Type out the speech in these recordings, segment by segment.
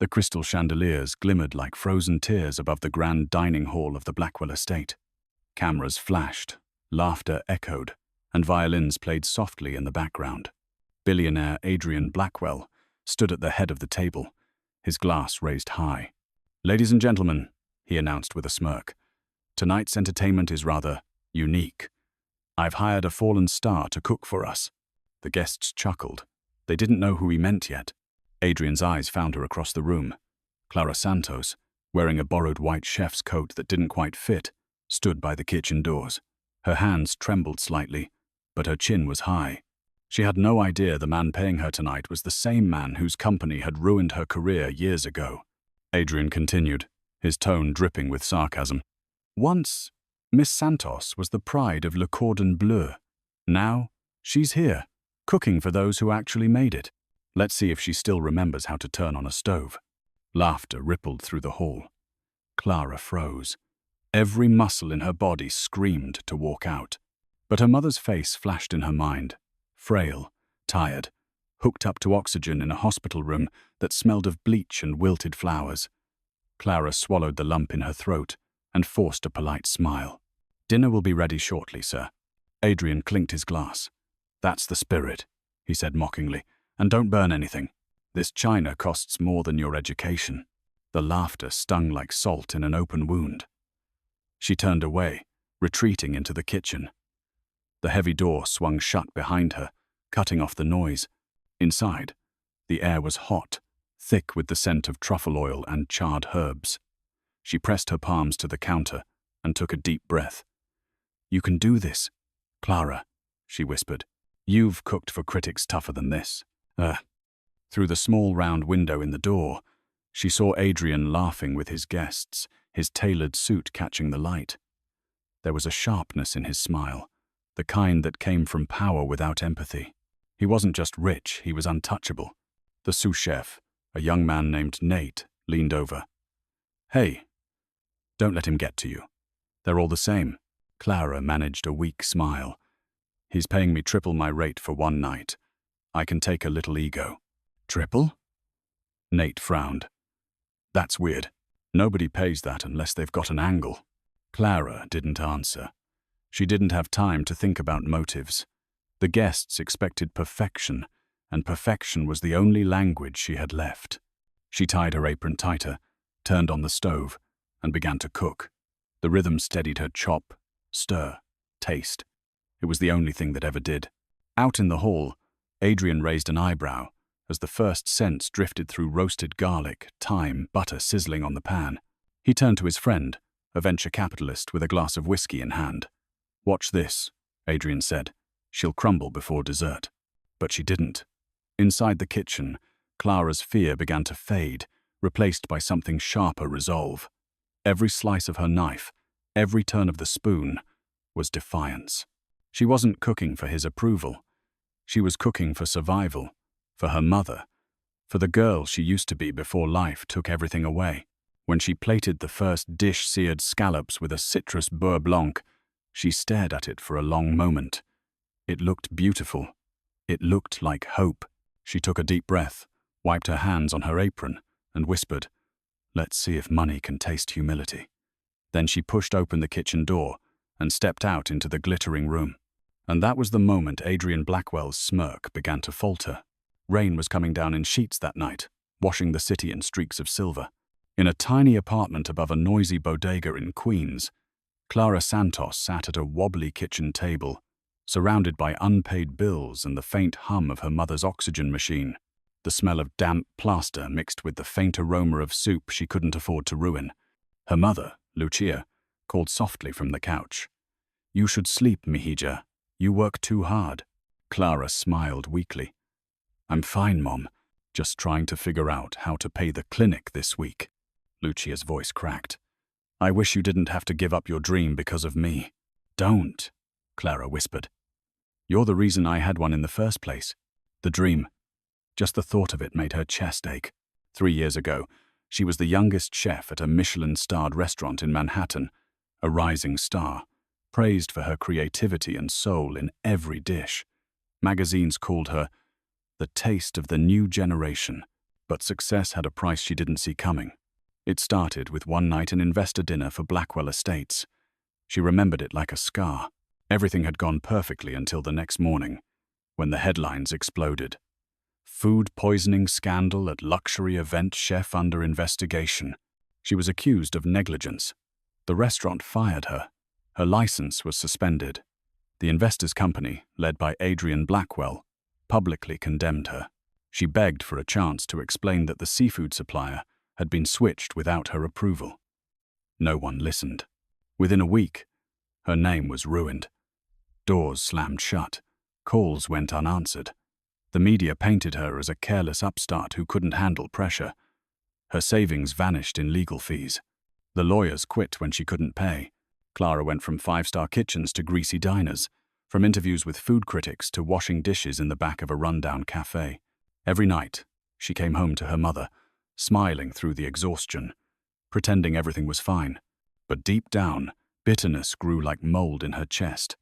The crystal chandeliers glimmered like frozen tears above the grand dining hall of the Blackwell estate. Cameras flashed, laughter echoed, and violins played softly in the background. Billionaire Adrian Blackwell stood at the head of the table, his glass raised high. "Ladies and gentlemen," he announced with a smirk, "tonight's entertainment is rather unique. I've hired a fallen star to cook for us." The guests chuckled. They didn't know who he meant yet. Adrian's eyes found her across the room. Clara Santos, wearing a borrowed white chef's coat that didn't quite fit, stood by the kitchen doors. Her hands trembled slightly, but her chin was high. She had no idea the man paying her tonight was the same man whose company had ruined her career years ago. Adrian continued, his tone dripping with sarcasm. "Once, Miss Santos was the pride of Le Cordon Bleu. Now, she's here, cooking for those who actually made it. Let's see if she still remembers how to turn on a stove." Laughter rippled through the hall. Clara froze. Every muscle in her body screamed to walk out. But her mother's face flashed in her mind. Frail, tired, hooked up to oxygen in a hospital room that smelled of bleach and wilted flowers. Clara swallowed the lump in her throat and forced a polite smile. "Dinner will be ready shortly, sir." Adrian clinked his glass. "That's the spirit," he said mockingly. "And don't burn anything. This china costs more than your education." The laughter stung like salt in an open wound. She turned away, retreating into the kitchen. The heavy door swung shut behind her, cutting off the noise. Inside, the air was hot, thick with the scent of truffle oil and charred herbs. She pressed her palms to the counter and took a deep breath. "You can do this, Clara," she whispered. "You've cooked for critics tougher than this." Through the small round window in the door, she saw Adrian laughing with his guests, his tailored suit catching the light. There was a sharpness in his smile, the kind that came from power without empathy. He wasn't just rich, he was untouchable. The sous chef, a young man named Nate, leaned over. "Hey, don't let him get to you. They're all the same." Clara managed a weak smile. "He's paying me triple my rate for one night. I can take a little ego." "Triple?" Nate frowned. "That's weird. Nobody pays that unless they've got an angle." Clara didn't answer. She didn't have time to think about motives. The guests expected perfection, and perfection was the only language she had left. She tied her apron tighter, turned on the stove, and began to cook. The rhythm steadied her chop, stir, taste. It was the only thing that ever did. Out in the hall, Adrian raised an eyebrow as the first scents drifted through roasted garlic, thyme, butter sizzling on the pan. He turned to his friend, a venture capitalist with a glass of whiskey in hand. "Watch this," Adrian said. "She'll crumble before dessert." But she didn't. Inside the kitchen, Clara's fear began to fade, replaced by something sharper resolve. Every slice of her knife, every turn of the spoon, was defiance. She wasn't cooking for his approval. She was cooking for survival, for her mother, for the girl she used to be before life took everything away. When she plated the first dish seared scallops with a citrus beurre blanc, she stared at it for a long moment. It looked beautiful. It looked like hope. She took a deep breath, wiped her hands on her apron, and whispered, "Let's see if money can taste humility." Then she pushed open the kitchen door and stepped out into the glittering room. And that was the moment Adrian Blackwell's smirk began to falter. Rain was coming down in sheets that night, washing the city in streaks of silver. In a tiny apartment above a noisy bodega in Queens, Clara Santos sat at a wobbly kitchen table, surrounded by unpaid bills and the faint hum of her mother's oxygen machine. The smell of damp plaster mixed with the faint aroma of soup she couldn't afford to ruin. Her mother, Lucia, called softly from the couch. "You should sleep, Mihija. You work too hard." Clara smiled weakly. "I'm fine, Mom. Just trying to figure out how to pay the clinic this week." Lucia's voice cracked. "I wish you didn't have to give up your dream because of me." "Don't," Clara whispered. "You're the reason I had one in the first place. The dream." Just the thought of it made her chest ache. 3 years ago, she was the youngest chef at a Michelin-starred restaurant in Manhattan, a rising star, praised for her creativity and soul in every dish. Magazines called her the taste of the new generation. But success had a price she didn't see coming. It started with one night an investor dinner for Blackwell Estates. She remembered it like a scar. Everything had gone perfectly until the next morning, when the headlines exploded. Food poisoning scandal at luxury event chef under investigation. She was accused of negligence. The restaurant fired her. Her license was suspended. The investors' company, led by Adrian Blackwell, publicly condemned her. She begged for a chance to explain that the seafood supplier had been switched without her approval. No one listened. Within a week, her name was ruined. Doors slammed shut. Calls went unanswered. The media painted her as a careless upstart who couldn't handle pressure. Her savings vanished in legal fees. The lawyers quit when she couldn't pay. Clara went from five-star kitchens to greasy diners, from interviews with food critics to washing dishes in the back of a rundown cafe. Every night, she came home to her mother, smiling through the exhaustion, pretending everything was fine. But deep down, bitterness grew like mold in her chest.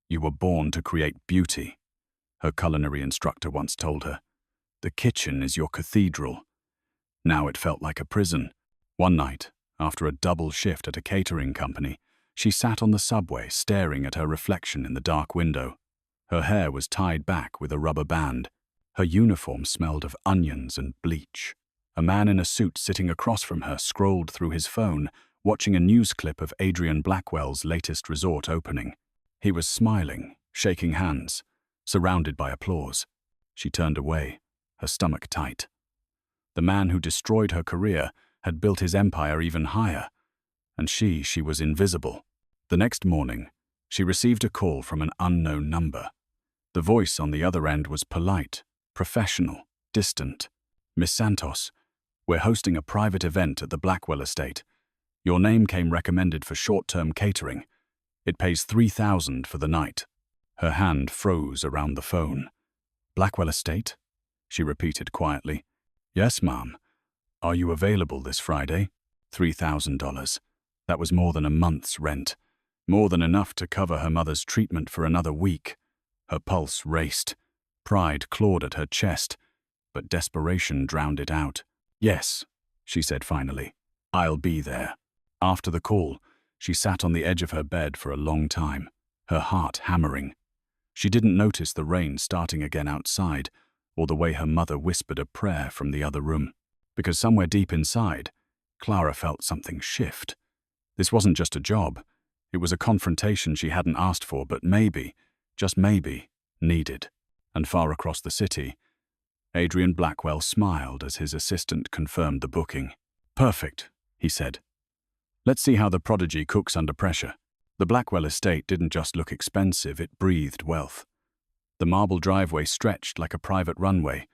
"You were born to create beauty," her culinary instructor once told her. "The kitchen is your cathedral." Now it felt like a prison. One night, after a double shift at a catering company, she sat on the subway staring at her reflection in the dark window. Her hair was tied back with a rubber band. Her uniform smelled of onions and bleach. A man in a suit sitting across from her scrolled through his phone, watching a news clip of Adrian Blackwell's latest resort opening. He was smiling, shaking hands, surrounded by applause. She turned away, her stomach tight. The man who destroyed her career had built his empire even higher, and she was invisible. The next morning, she received a call from an unknown number. The voice on the other end was polite, professional, distant. "Miss Santos, we're hosting a private event at the Blackwell estate. Your name came recommended for short-term catering. It pays $3,000 for the night." Her hand froze around the phone. "Blackwell estate?" she repeated quietly. "Yes, ma'am. Are you available this Friday?" $3,000. That was more than a month's rent. More than enough to cover her mother's treatment for another week. Her pulse raced. Pride clawed at her chest, but desperation drowned it out. "Yes," she said finally. "I'll be there." After the call, she sat on the edge of her bed for a long time, her heart hammering. She didn't notice the rain starting again outside, or the way her mother whispered a prayer from the other room. Because somewhere deep inside, Clara felt something shift. This wasn't just a job. It was a confrontation she hadn't asked for, but maybe, just maybe, needed. And far across the city, Adrian Blackwell smiled as his assistant confirmed the booking. "Perfect," he said. "Let's see how the prodigy cooks under pressure." The Blackwell estate didn't just look expensive, it breathed wealth. The marble driveway stretched like a private runway,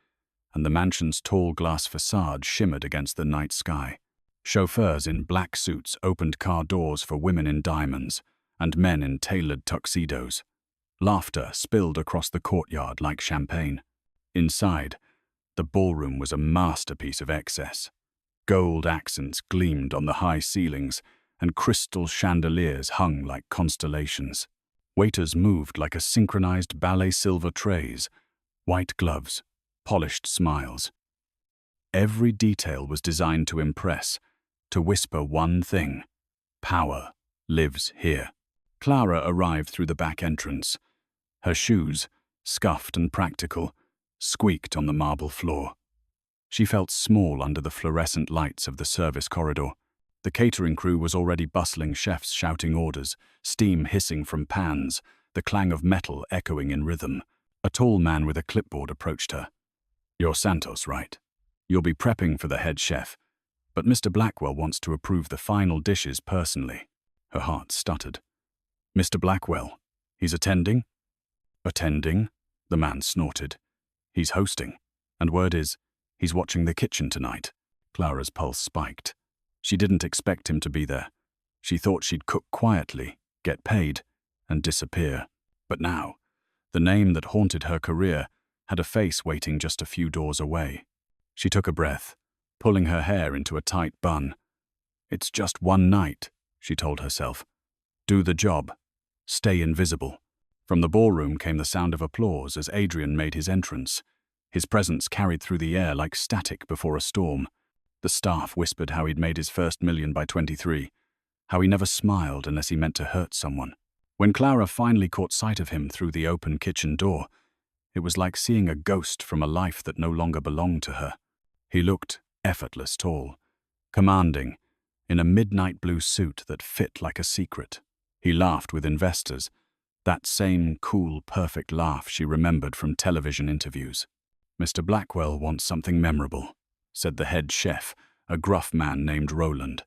and the mansion's tall glass facade shimmered against the night sky. Chauffeurs in black suits opened car doors for women in diamonds and men in tailored tuxedos. Laughter spilled across the courtyard like champagne. Inside, the ballroom was a masterpiece of excess. Gold accents gleamed on the high ceilings, and crystal chandeliers hung like constellations. Waiters moved like a synchronized ballet silver trays, white gloves, polished smiles. Every detail was designed to impress, to whisper one thing: power lives here. Clara arrived through the back entrance. Her shoes, scuffed and practical, squeaked on the marble floor. She felt small under the fluorescent lights of the service corridor. The catering crew was already bustling, chefs shouting orders, steam hissing from pans, the clang of metal echoing in rhythm. A tall man with a clipboard approached her. "You're Santos, right? You'll be prepping for the head chef, but Mr. Blackwell wants to approve the final dishes personally." Her heart stuttered. "Mr. Blackwell? He's attending?" "Attending?" the man snorted. "He's hosting, and word is, he's watching the kitchen tonight." Clara's pulse spiked. She didn't expect him to be there. She thought she'd cook quietly, get paid, and disappear. But now, the name that haunted her career had a face waiting just a few doors away. She took a breath, pulling her hair into a tight bun. "It's just one night," she told herself. "Do the job. Stay invisible." From the ballroom came the sound of applause as Adrian made his entrance. His presence carried through the air like static before a storm. The staff whispered how he'd made his first million by 23, how he never smiled unless he meant to hurt someone. When Clara finally caught sight of him through the open kitchen door, it was like seeing a ghost from a life that no longer belonged to her. He looked effortless tall, commanding, in a midnight blue suit that fit like a secret. He laughed with investors, that same cool, perfect laugh she remembered from television interviews. "Mr. Blackwell wants something memorable," said the head chef, a gruff man named Roland.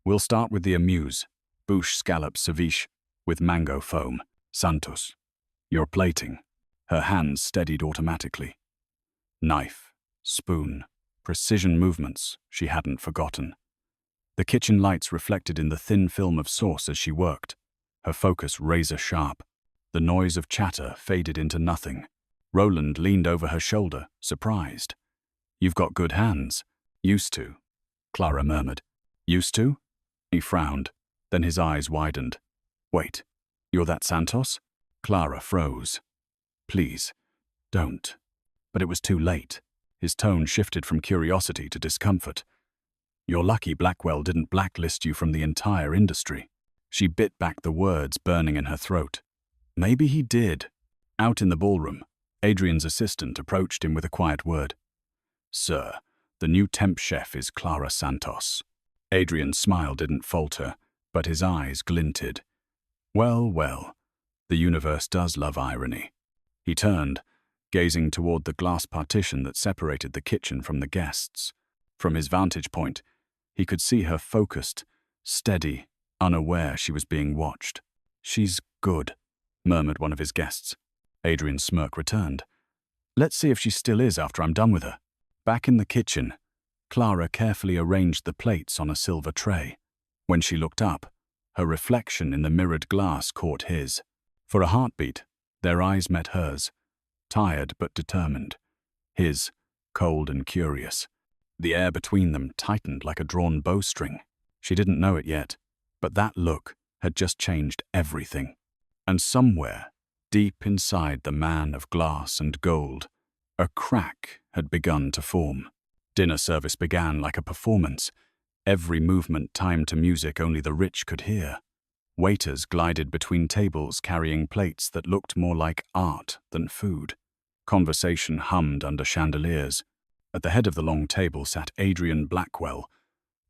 "We'll start with the amuse, bouche scallop ceviche with mango foam. Santos, your plating." Her hands steadied automatically. Knife, spoon, precision movements she hadn't forgotten. The kitchen lights reflected in the thin film of sauce as she worked, her focus razor sharp. The noise of chatter faded into nothing. Roland leaned over her shoulder, surprised. "You've got good hands." "Used to," Clara murmured. "Used to?" He frowned, then his eyes widened. "Wait, you're that Santos?" Clara froze. "Please, don't." But it was too late. His tone shifted from curiosity to discomfort. "You're lucky Blackwell didn't blacklist you from the entire industry." She bit back the words burning in her throat. "Maybe he did." Out in the ballroom, Adrian's assistant approached him with a quiet word. "Sir, the new temp chef is Clara Santos." Adrian's smile didn't falter, but his eyes glinted. Well, well, the universe does love irony. He turned, gazing toward the glass partition that separated the kitchen from the guests. From his vantage point, he could see her focused, steady, unaware she was being watched. "She's good," murmured one of his guests. Adrian's smirk returned. "Let's see if she still is after I'm done with her." Back in the kitchen, Clara carefully arranged the plates on a silver tray. When she looked up, her reflection in the mirrored glass caught his. For a heartbeat, their eyes met hers, tired but determined. His, cold and curious. The air between them tightened like a drawn bowstring. She didn't know it yet, but that look had just changed everything. And somewhere, deep inside the man of glass and gold, a crack had begun to form. Dinner service began like a performance, every movement timed to music only the rich could hear. Waiters glided between tables carrying plates that looked more like art than food. Conversation hummed under chandeliers. At the head of the long table sat Adrian Blackwell,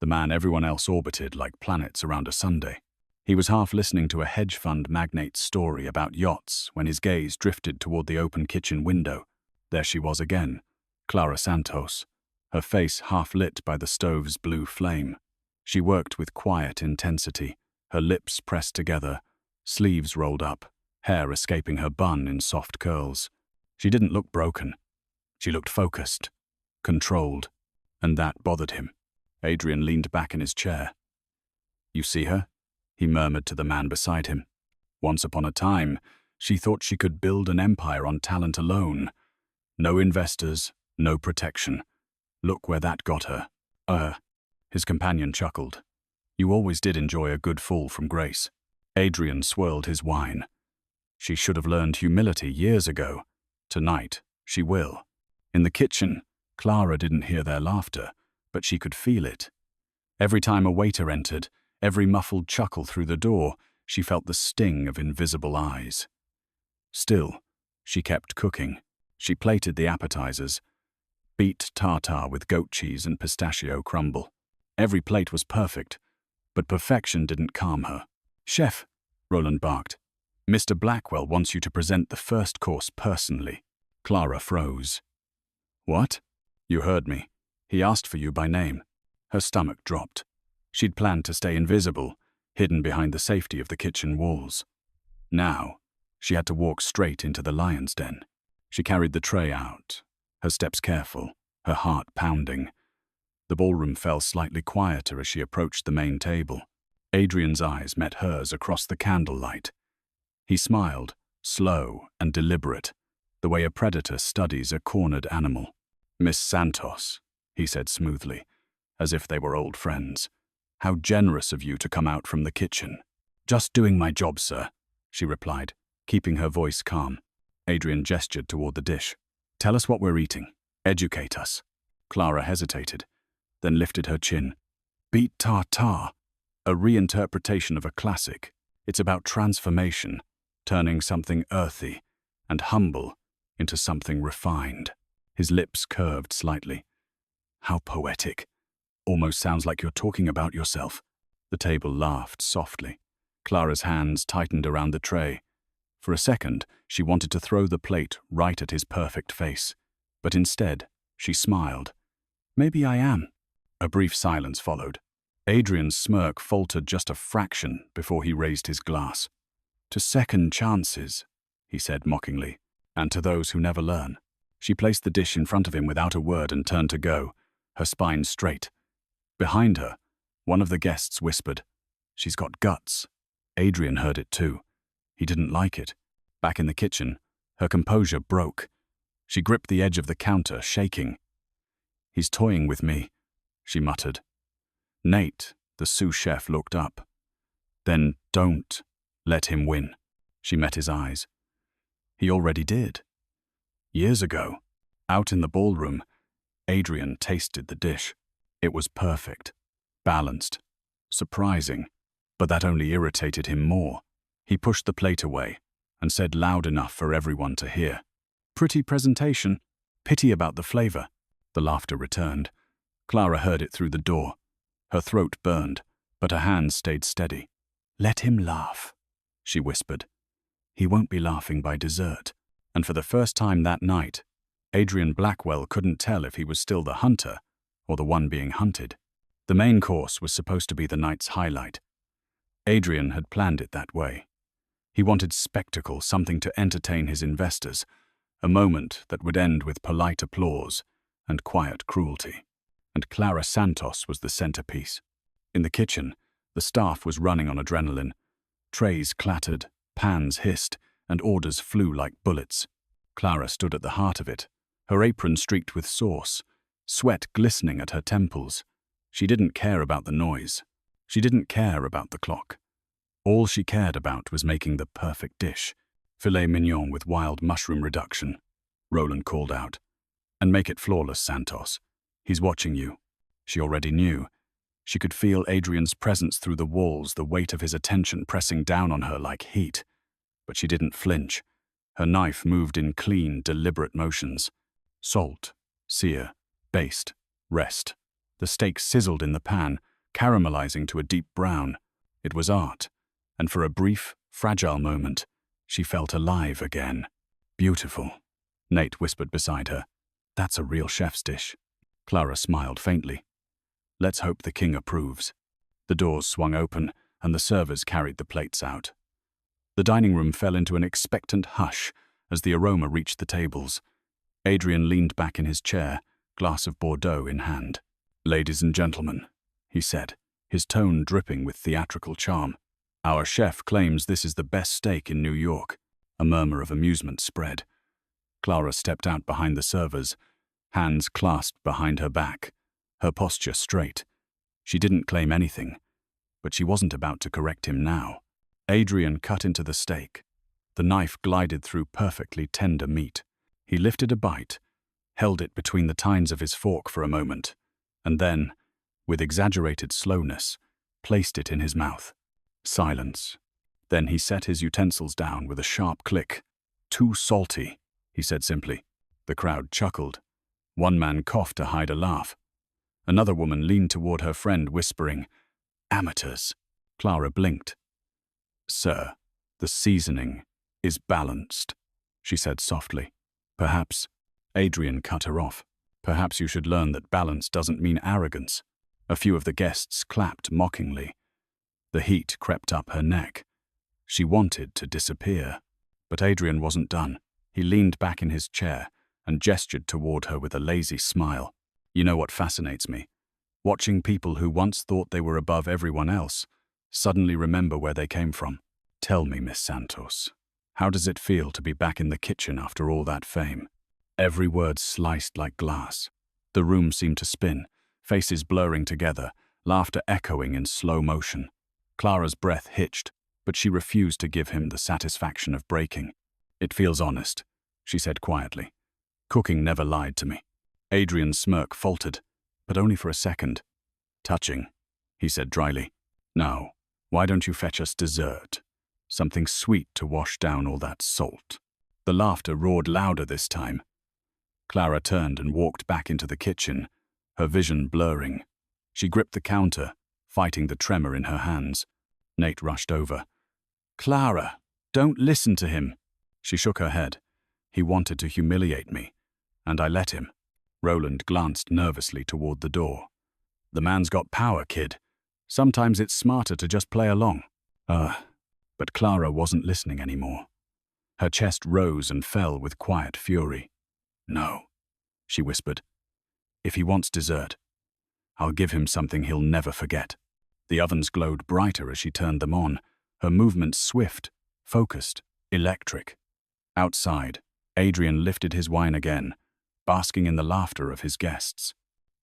the man everyone else orbited like planets around a Sunday. He was half listening to a hedge fund magnate's story about yachts when his gaze drifted toward the open kitchen window. There she was again, Clara Santos, her face half lit by the stove's blue flame. She worked with quiet intensity, her lips pressed together, sleeves rolled up, hair escaping her bun in soft curls. She didn't look broken. She looked focused, controlled, and that bothered him. Adrian leaned back in his chair. "You see her?" he murmured to the man beside him. "Once upon a time, she thought she could build an empire on talent alone. No investors, no protection. Look where that got her." His companion chuckled. "You always did enjoy a good fall from grace." Adrian swirled his wine. "She should have learned humility years ago. Tonight, she will." In the kitchen, Clara didn't hear their laughter, but she could feel it. Every time a waiter entered, every muffled chuckle through the door, she felt the sting of invisible eyes. Still, she kept cooking. She plated the appetizers, beet tartare with goat cheese and pistachio crumble. Every plate was perfect, but perfection didn't calm her. "Chef," Roland barked, "Mr. Blackwell wants you to present the first course personally." Clara froze. "What?" "You heard me. He asked for you by name." Her stomach dropped. She'd planned to stay invisible, hidden behind the safety of the kitchen walls. Now, she had to walk straight into the lion's den. She carried the tray out, her steps careful, her heart pounding. The ballroom fell slightly quieter as she approached the main table. Adrian's eyes met hers across the candlelight. He smiled, slow and deliberate, the way a predator studies a cornered animal. "Miss Santos," he said smoothly, as if they were old friends. "How generous of you to come out from the kitchen." "Just doing my job, sir," she replied, keeping her voice calm. Adrian gestured toward the dish. "Tell us what we're eating." Educate us. Clara hesitated, then lifted her chin. Beat ta-ta. A reinterpretation of a classic. It's about transformation, turning something earthy and humble into something refined. His lips curved slightly. How poetic. Almost sounds like you're talking about yourself. The table laughed softly. Clara's hands tightened around the tray. For a second, she wanted to throw the plate right at his perfect face. But instead, she smiled. Maybe I am. A brief silence followed. Adrian's smirk faltered just a fraction before he raised his glass. To second chances, he said mockingly, and to those who never learn. She placed the dish in front of him without a word and turned to go, her spine straight. Behind her, one of the guests whispered, "She's got guts." Adrian heard it too. He didn't like it. Back in the kitchen, her composure broke. She gripped the edge of the counter, shaking. "He's toying with me," she muttered. Nate, the sous chef, looked up. "Then don't let him win." She met his eyes. He already did. Years ago, out in the ballroom, Adrian tasted the dish. It was perfect, balanced, surprising, but that only irritated him more. He pushed the plate away and said loud enough for everyone to hear, "Pretty presentation. Pity about the flavor." The laughter returned. Clara heard it through the door. Her throat burned, but her hands stayed steady. "Let him laugh," she whispered. "He won't be laughing by dessert." And for the first time that night, Adrian Blackwell couldn't tell if he was still the hunter or the one being hunted. The main course was supposed to be the night's highlight. Adrian had planned it that way. He wanted spectacle, something to entertain his investors, a moment that would end with polite applause and quiet cruelty. And Clara Santos was the centerpiece. In the kitchen, the staff was running on adrenaline. Trays clattered, pans hissed, and orders flew like bullets. Clara stood at the heart of it, her apron streaked with sauce, sweat glistening at her temples. She didn't care about the noise. She didn't care about the clock. All she cared about was making the perfect dish. "Filet mignon with wild mushroom reduction," Roland called out. "And make it flawless, Santos. He's watching you." She already knew. She could feel Adrian's presence through the walls, the weight of his attention pressing down on her like heat. But she didn't flinch. Her knife moved in clean, deliberate motions. Salt, sear, baste, rest. The steak sizzled in the pan, caramelizing to a deep brown. It was art, and for a brief, fragile moment, she felt alive again. "Beautiful," Nate whispered beside her. "That's a real chef's dish." Clara smiled faintly. "Let's hope the king approves." The doors swung open, and the servers carried the plates out. The dining room fell into an expectant hush as the aroma reached the tables. Adrian leaned back in his chair, glass of Bordeaux in hand. "Ladies and gentlemen," he said, his tone dripping with theatrical charm. "Our chef claims this is the best steak in New York." A murmur of amusement spread. Clara stepped out behind the servers, hands clasped behind her back, her posture straight. She didn't claim anything, but she wasn't about to correct him now. Adrian cut into the steak. The knife glided through perfectly tender meat. He lifted a bite, held it between the tines of his fork for a moment, and then, with exaggerated slowness, placed it in his mouth. Silence. Then he set his utensils down with a sharp click. "Too salty," he said simply. The crowd chuckled. One man coughed to hide a laugh. Another woman leaned toward her friend, whispering, "Amateurs." Clara blinked. "Sir, the seasoning is balanced," she said softly. "Perhaps," Adrian cut her off, "perhaps you should learn that balance doesn't mean arrogance." A few of the guests clapped mockingly. The heat crept up her neck. She wanted to disappear. But Adrian wasn't done. He leaned back in his chair and gestured toward her with a lazy smile. "You know what fascinates me? Watching people who once thought they were above everyone else suddenly remember where they came from. Tell me, Miss Santos, how does it feel to be back in the kitchen after all that fame?" Every word sliced like glass. The room seemed to spin, faces blurring together, laughter echoing in slow motion. Clara's breath hitched, but she refused to give him the satisfaction of breaking. "It feels honest," she said quietly. "Cooking never lied to me." Adrian's smirk faltered, but only for a second. Touching, he said dryly. Now, why don't you fetch us dessert? Something sweet to wash down all that salt. The laughter roared louder this time. Clara turned and walked back into the kitchen, her vision blurring. She gripped the counter, fighting the tremor in her hands. Nate rushed over. Clara, don't listen to him. She shook her head. He wanted to humiliate me, and I let him. Roland glanced nervously toward the door. The man's got power, kid. Sometimes it's smarter to just play along. But Clara wasn't listening anymore. Her chest rose and fell with quiet fury. No, she whispered. If he wants dessert, I'll give him something he'll never forget. The ovens glowed brighter as she turned them on, her movements swift, focused, electric. Outside, Adrian lifted his wine again, basking in the laughter of his guests.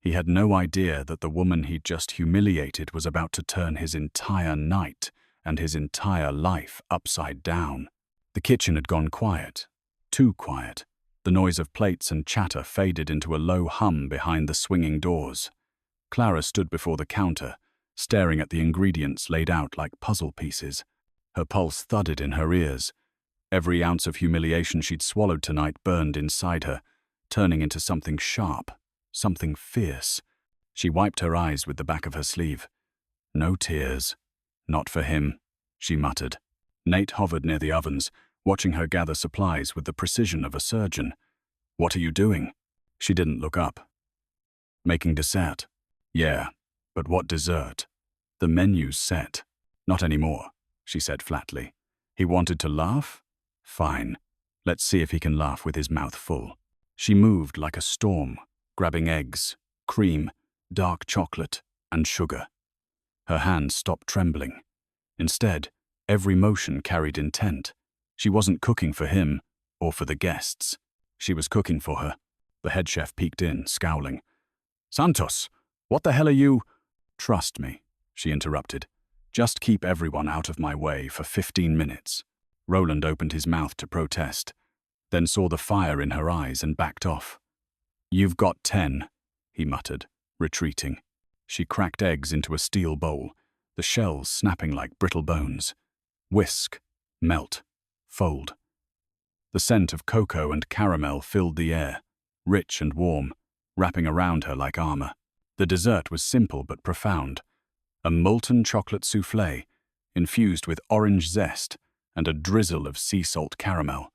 He had no idea that the woman he'd just humiliated was about to turn his entire night and his entire life upside down. The kitchen had gone quiet, too quiet. The noise of plates and chatter faded into a low hum behind the swinging doors. Clara stood before the counter, staring at the ingredients laid out like puzzle pieces. Her pulse thudded in her ears. Every ounce of humiliation she'd swallowed tonight burned inside her, turning into something sharp, something fierce. She wiped her eyes with the back of her sleeve. No tears. Not for him, she muttered. Nate hovered near the ovens, watching her gather supplies with the precision of a surgeon. What are you doing? She didn't look up. Making dessert. Yeah, but what dessert? The menu's set. Not anymore, she said flatly. He wanted to laugh? Fine. Let's see if he can laugh with his mouth full. She moved like a storm, grabbing eggs, cream, dark chocolate, and sugar. Her hands stopped trembling. Instead, every motion carried intent. She wasn't cooking for him or for the guests. She was cooking for her. The head chef peeked in, scowling. Santos, what the hell are you? Trust me, she interrupted. Just keep everyone out of my way for 15 minutes. Roland opened his mouth to protest, then saw the fire in her eyes and backed off. You've got 10, he muttered, retreating. She cracked eggs into a steel bowl, the shells snapping like brittle bones. Whisk, melt, fold. The scent of cocoa and caramel filled the air, rich and warm, wrapping around her like armor. The dessert was simple but profound. A molten chocolate soufflé, infused with orange zest and a drizzle of sea salt caramel.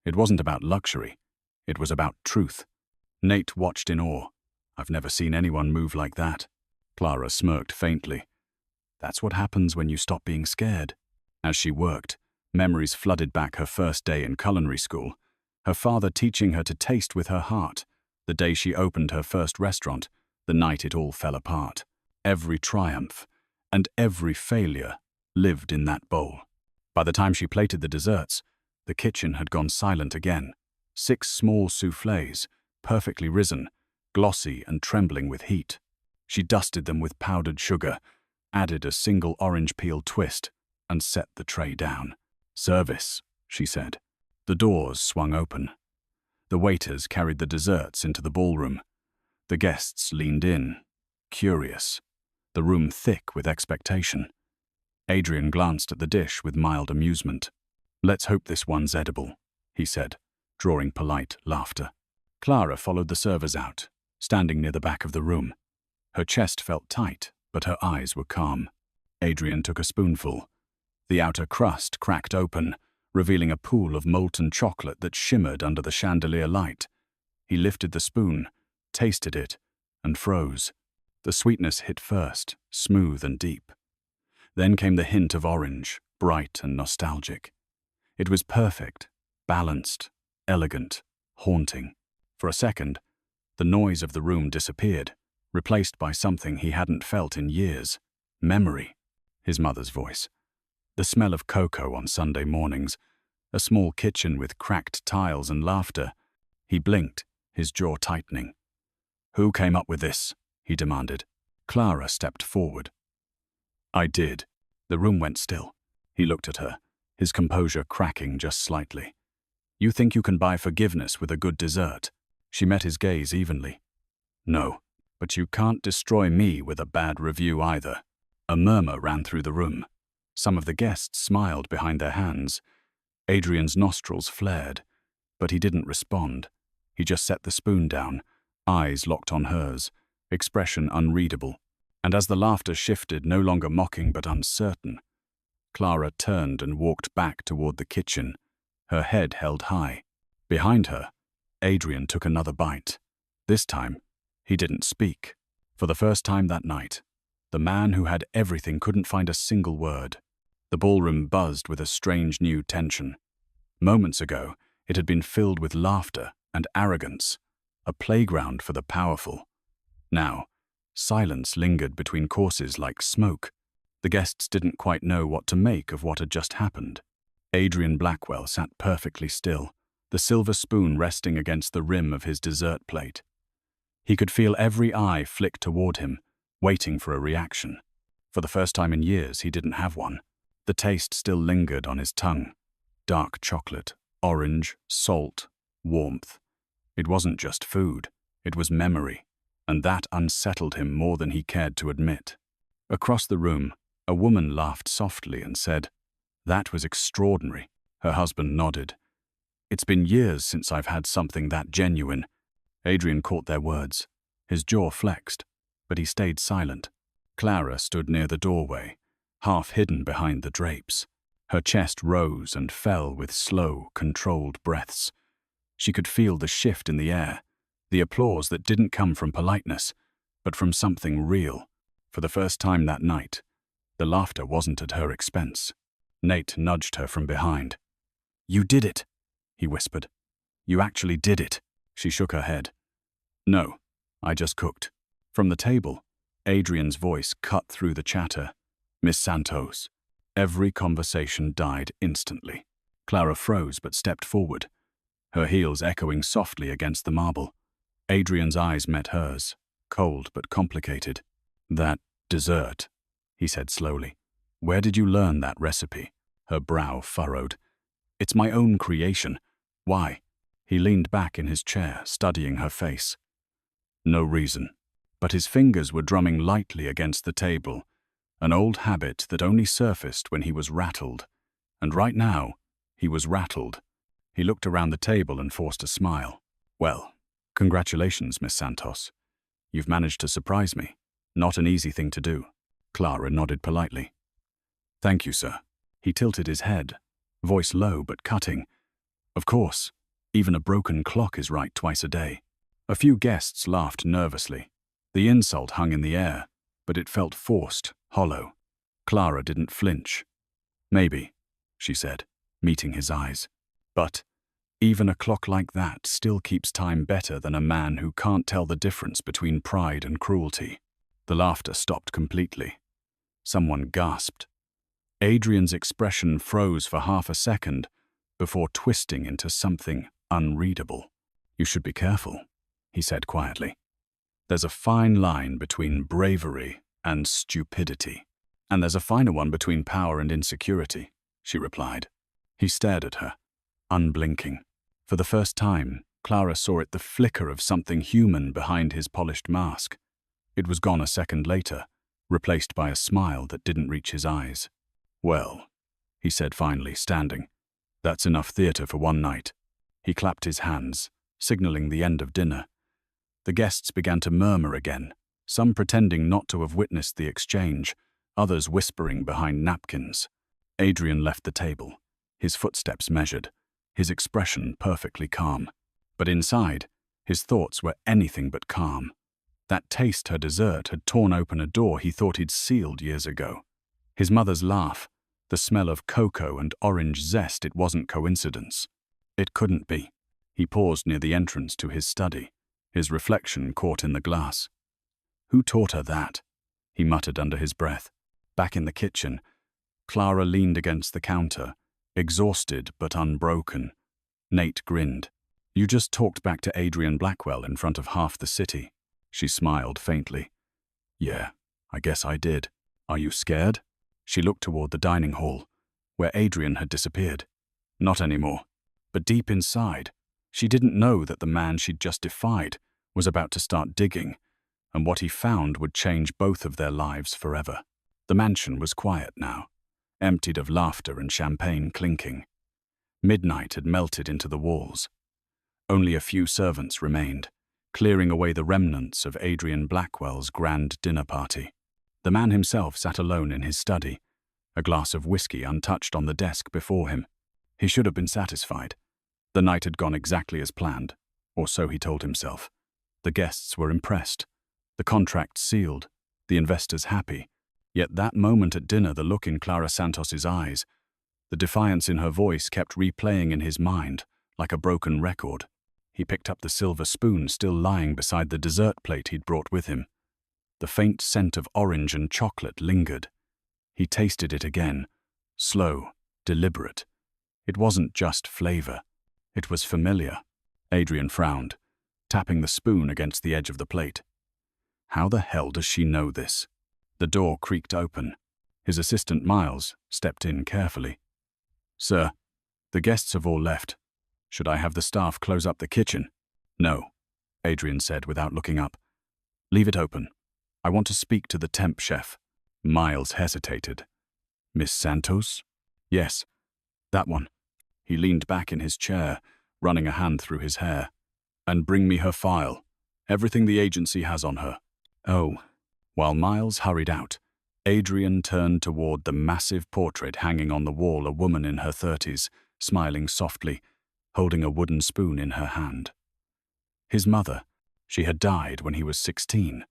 It wasn't about luxury. It was about truth. Nate watched in awe. I've never seen anyone move like that. Clara smirked faintly. That's what happens when you stop being scared. As she worked, memories flooded back her first day in culinary school, her father teaching her to taste with her heart, the day she opened her first restaurant, the night it all fell apart. Every triumph and every failure lived in that bowl. By the time she plated the desserts, the kitchen had gone silent again. 6 small soufflés, perfectly risen, glossy and trembling with heat. She dusted them with powdered sugar, added a single orange peel twist, and set the tray down. Service, she said. The doors swung open. The waiters carried the desserts into the ballroom. The guests leaned in, curious, the room thick with expectation. Adrian glanced at the dish with mild amusement. Let's hope this one's edible, he said, drawing polite laughter. Clara followed the servers out, standing near the back of the room. Her chest felt tight, but her eyes were calm. Adrian took a spoonful. The outer crust cracked open, revealing a pool of molten chocolate that shimmered under the chandelier light. He lifted the spoon, tasted it, and froze. The sweetness hit first, smooth and deep. Then came the hint of orange, bright and nostalgic. It was perfect, balanced, elegant, haunting. For a second, the noise of the room disappeared, replaced by something he hadn't felt in years. Memory. His mother's voice. The smell of cocoa on Sunday mornings. A small kitchen with cracked tiles and laughter. He blinked, his jaw tightening. Who came up with this? He demanded. Clara stepped forward. I did. The room went still. He looked at her, his composure cracking just slightly. You think you can buy forgiveness with a good dessert? She met his gaze evenly. No, but you can't destroy me with a bad review either. A murmur ran through the room. Some of the guests smiled behind their hands. Adrian's nostrils flared, but he didn't respond. He just set the spoon down, eyes locked on hers, expression unreadable. And as the laughter shifted, no longer mocking but uncertain, Clara turned and walked back toward the kitchen, her head held high. Behind her, Adrian took another bite. This time, he didn't speak. For the first time that night, the man who had everything couldn't find a single word. The ballroom buzzed with a strange new tension. Moments ago, it had been filled with laughter and arrogance, a playground for the powerful. Now, silence lingered between courses like smoke. The guests didn't quite know what to make of what had just happened. Adrian Blackwell sat perfectly still, the silver spoon resting against the rim of his dessert plate. He could feel every eye flick toward him, waiting for a reaction. For the first time in years, he didn't have one. The taste still lingered on his tongue. Dark chocolate, orange, salt, warmth. It wasn't just food, it was memory, and that unsettled him more than he cared to admit. Across the room, a woman laughed softly and said, "That was extraordinary." Her husband nodded. "It's been years since I've had something that genuine." Adrian caught their words. His jaw flexed, but he stayed silent. Clara stood near the doorway, half hidden behind the drapes. Her chest rose and fell with slow, controlled breaths. She could feel the shift in the air, the applause that didn't come from politeness, but from something real. For the first time that night, the laughter wasn't at her expense. Nate nudged her from behind. "You did it," he whispered. "You actually did it." She shook her head. "No, I just cooked." From the table, Adrian's voice cut through the chatter. "Miss Santos." Every conversation died instantly. Clara froze but stepped forward, her heels echoing softly against the marble. Adrian's eyes met hers, cold but complicated. "That dessert," he said slowly. "Where did you learn that recipe?" Her brow furrowed. "It's my own creation. Why?" He leaned back in his chair, studying her face. No reason. But his fingers were drumming lightly against the table, an old habit that only surfaced when he was rattled. And right now, he was rattled. He looked around the table and forced a smile. "Well, congratulations, Miss Santos. You've managed to surprise me. Not an easy thing to do." Clara nodded politely. "Thank you, sir." He tilted his head, voice low but cutting. "Of course, even a broken clock is right twice a day." A few guests laughed nervously. The insult hung in the air, but it felt forced, hollow. Clara didn't flinch. "Maybe," she said, meeting his eyes. "But even a clock like that still keeps time better than a man who can't tell the difference between pride and cruelty." The laughter stopped completely. Someone gasped. Adrian's expression froze for half a second before twisting into something unreadable. "You should be careful," he said quietly. "There's a fine line between bravery and stupidity. And there's a finer one between power and insecurity," she replied. He stared at her, unblinking. For the first time, Clara saw the flicker of something human behind his polished mask. It was gone a second later, replaced by a smile that didn't reach his eyes. "Well," he said finally, standing. "That's enough theater for one night." He clapped his hands, signaling the end of dinner. The guests began to murmur again, some pretending not to have witnessed the exchange, others whispering behind napkins. Adrian left the table, his footsteps measured, his expression perfectly calm. But inside, his thoughts were anything but calm. That taste her dessert had torn open a door he thought he'd sealed years ago. His mother's laugh, the smell of cocoa and orange zest, it wasn't coincidence. It couldn't be. He paused near the entrance to his study, his reflection caught in the glass. "Who taught her that?" he muttered under his breath. Back in the kitchen, Clara leaned against the counter, exhausted but unbroken. Nate grinned. "You just talked back to Adrian Blackwell in front of half the city." She smiled faintly. "Yeah, I guess I did. Are you scared?" She looked toward the dining hall, where Adrian had disappeared. Not anymore. But deep inside, she didn't know that the man she'd just defied was about to start digging, and what he found would change both of their lives forever. The mansion was quiet now, emptied of laughter and champagne clinking. Midnight had melted into the walls. Only a few servants remained, clearing away the remnants of Adrian Blackwell's grand dinner party. The man himself sat alone in his study, a glass of whiskey untouched on the desk before him. He should have been satisfied. The night had gone exactly as planned, or so he told himself. The guests were impressed, the contract sealed, the investors happy. Yet that moment at dinner, the look in Clara Santos's eyes, the defiance in her voice kept replaying in his mind like a broken record. He picked up the silver spoon still lying beside the dessert plate he'd brought with him. The faint scent of orange and chocolate lingered. He tasted it again, slow, deliberate. It wasn't just flavor. It was familiar. Adrian frowned, tapping the spoon against the edge of the plate. How the hell does she know this? The door creaked open. His assistant Miles stepped in carefully. "Sir, the guests have all left. Should I have the staff close up the kitchen?" "No," Adrian said without looking up. "Leave it open. I want to speak to the temp chef." Miles hesitated. "Miss Santos?" "Yes, that one." He leaned back in his chair, running a hand through his hair. "And bring me her file. Everything the agency has on her." "Oh." While Miles hurried out, Adrian turned toward the massive portrait hanging on the wall, a woman in her 30s, smiling softly, holding a wooden spoon in her hand. His mother. She had died when he was 16,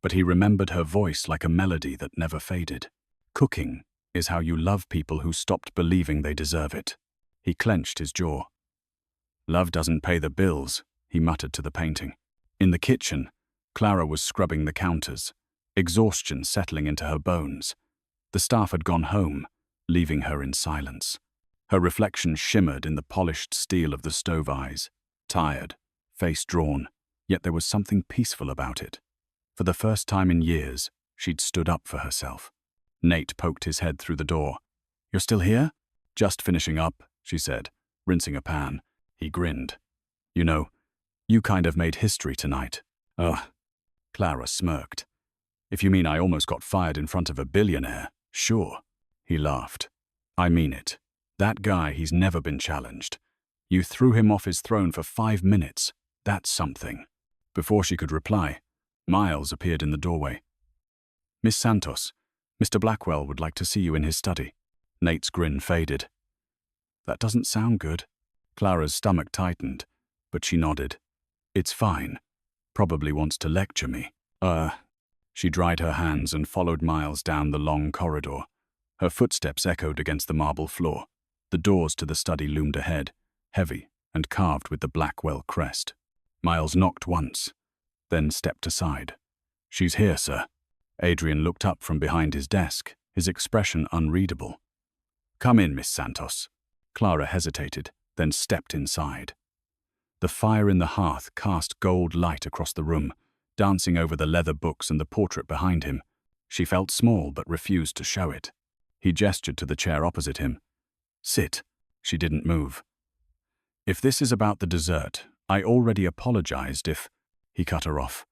but he remembered her voice like a melody that never faded. Cooking is how you love people who stopped believing they deserve it. He clenched his jaw. "Love doesn't pay the bills," he muttered to the painting. In the kitchen, Clara was scrubbing the counters, exhaustion settling into her bones. The staff had gone home, leaving her in silence. Her reflection shimmered in the polished steel of the stove eyes, tired, face drawn, yet there was something peaceful about it. For the first time in years, she'd stood up for herself. Nate poked his head through the door. "You're still here?" "Just finishing up," she said, rinsing a pan. He grinned. "You know, you kind of made history tonight." "Ugh." Clara smirked. "If you mean I almost got fired in front of a billionaire, sure." He laughed. "I mean it. That guy, he's never been challenged. You threw him off his throne for 5 minutes. That's something." Before she could reply, Miles appeared in the doorway. "Miss Santos, Mr. Blackwell would like to see you in his study." Nate's grin faded. "That doesn't sound good." Clara's stomach tightened, but she nodded. "It's fine. Probably wants to lecture me." She dried her hands and followed Miles down the long corridor. Her footsteps echoed against the marble floor. The doors to the study loomed ahead, heavy and carved with the Blackwell crest. Miles knocked once, then stepped aside. "She's here, sir." Adrian looked up from behind his desk, his expression unreadable. "Come in, Miss Santos." Clara hesitated, then stepped inside. The fire in the hearth cast gold light across the room, dancing over the leather books and the portrait behind him. She felt small but refused to show it. He gestured to the chair opposite him. "Sit." She didn't move. "If this is about the dessert, I already apologized if—" He cut her off.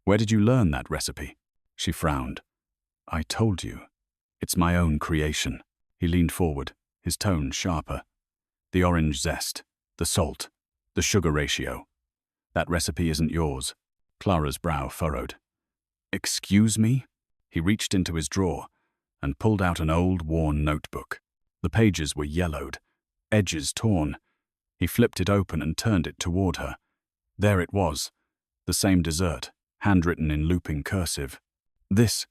"Where did you learn that recipe?" She frowned. "I told you. It's my own creation." He leaned forward, his tone sharper. "The orange zest, the salt, the sugar ratio. That recipe isn't yours." Clara's brow furrowed. "Excuse me?" He reached into his drawer and pulled out an old, worn notebook. The pages were yellowed, edges torn. He flipped it open and turned it toward her. There it was, the same dessert, handwritten in looping cursive. "This,"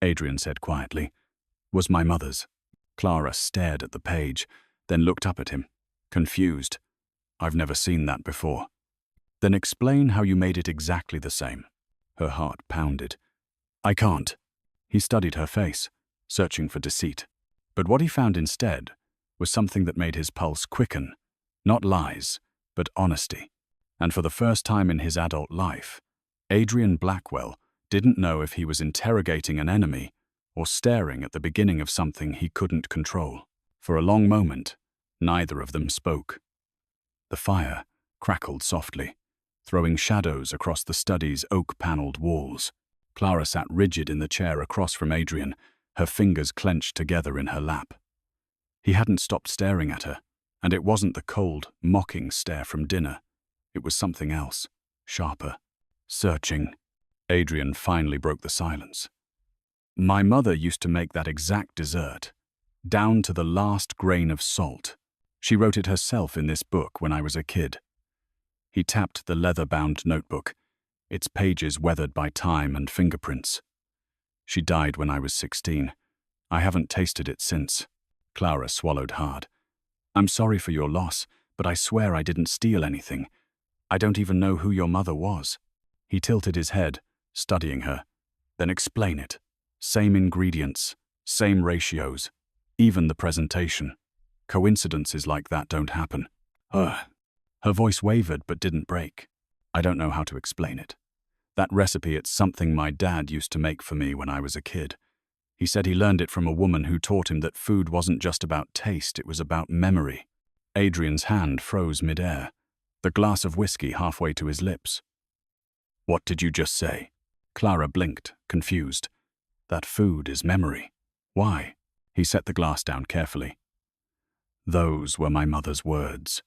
Adrian said quietly, "was my mother's." Clara stared at the page, then looked up at him, confused. "I've never seen that before." "Then explain how you made it exactly the same." Her heart pounded. "I can't." He studied her face, searching for deceit. But what he found instead was something that made his pulse quicken. Not lies, but honesty. And for the first time in his adult life, Adrian Blackwell didn't know if he was interrogating an enemy or staring at the beginning of something he couldn't control. For a long moment, neither of them spoke. The fire crackled softly. throwing shadows across the study's oak-paneled walls. Clara sat rigid in the chair across from Adrian, her fingers clenched together in her lap. He hadn't stopped staring at her, and it wasn't the cold, mocking stare from dinner. It was something else, sharper, searching. Adrian finally broke the silence. My mother used to make that exact dessert, down to the last grain of salt. She wrote it herself in this book when I was a kid. He tapped the leather-bound notebook, its pages weathered by time and fingerprints. She died when I was 16. I haven't tasted it since. Clara swallowed hard. I'm sorry for your loss, but I swear I didn't steal anything. I don't even know who your mother was. He tilted his head, studying her. Then explain it. Same ingredients, same ratios, even the presentation. Coincidences like that don't happen. Ugh. Her voice wavered but didn't break. I don't know how to explain it. That recipe, it's something my dad used to make for me when I was a kid. He said he learned it from a woman who taught him that food wasn't just about taste, it was about memory. Adrian's hand froze midair, the glass of whiskey halfway to his lips. What did you just say? Clara blinked, confused. That food is memory. Why? He set the glass down carefully. Those were my mother's words.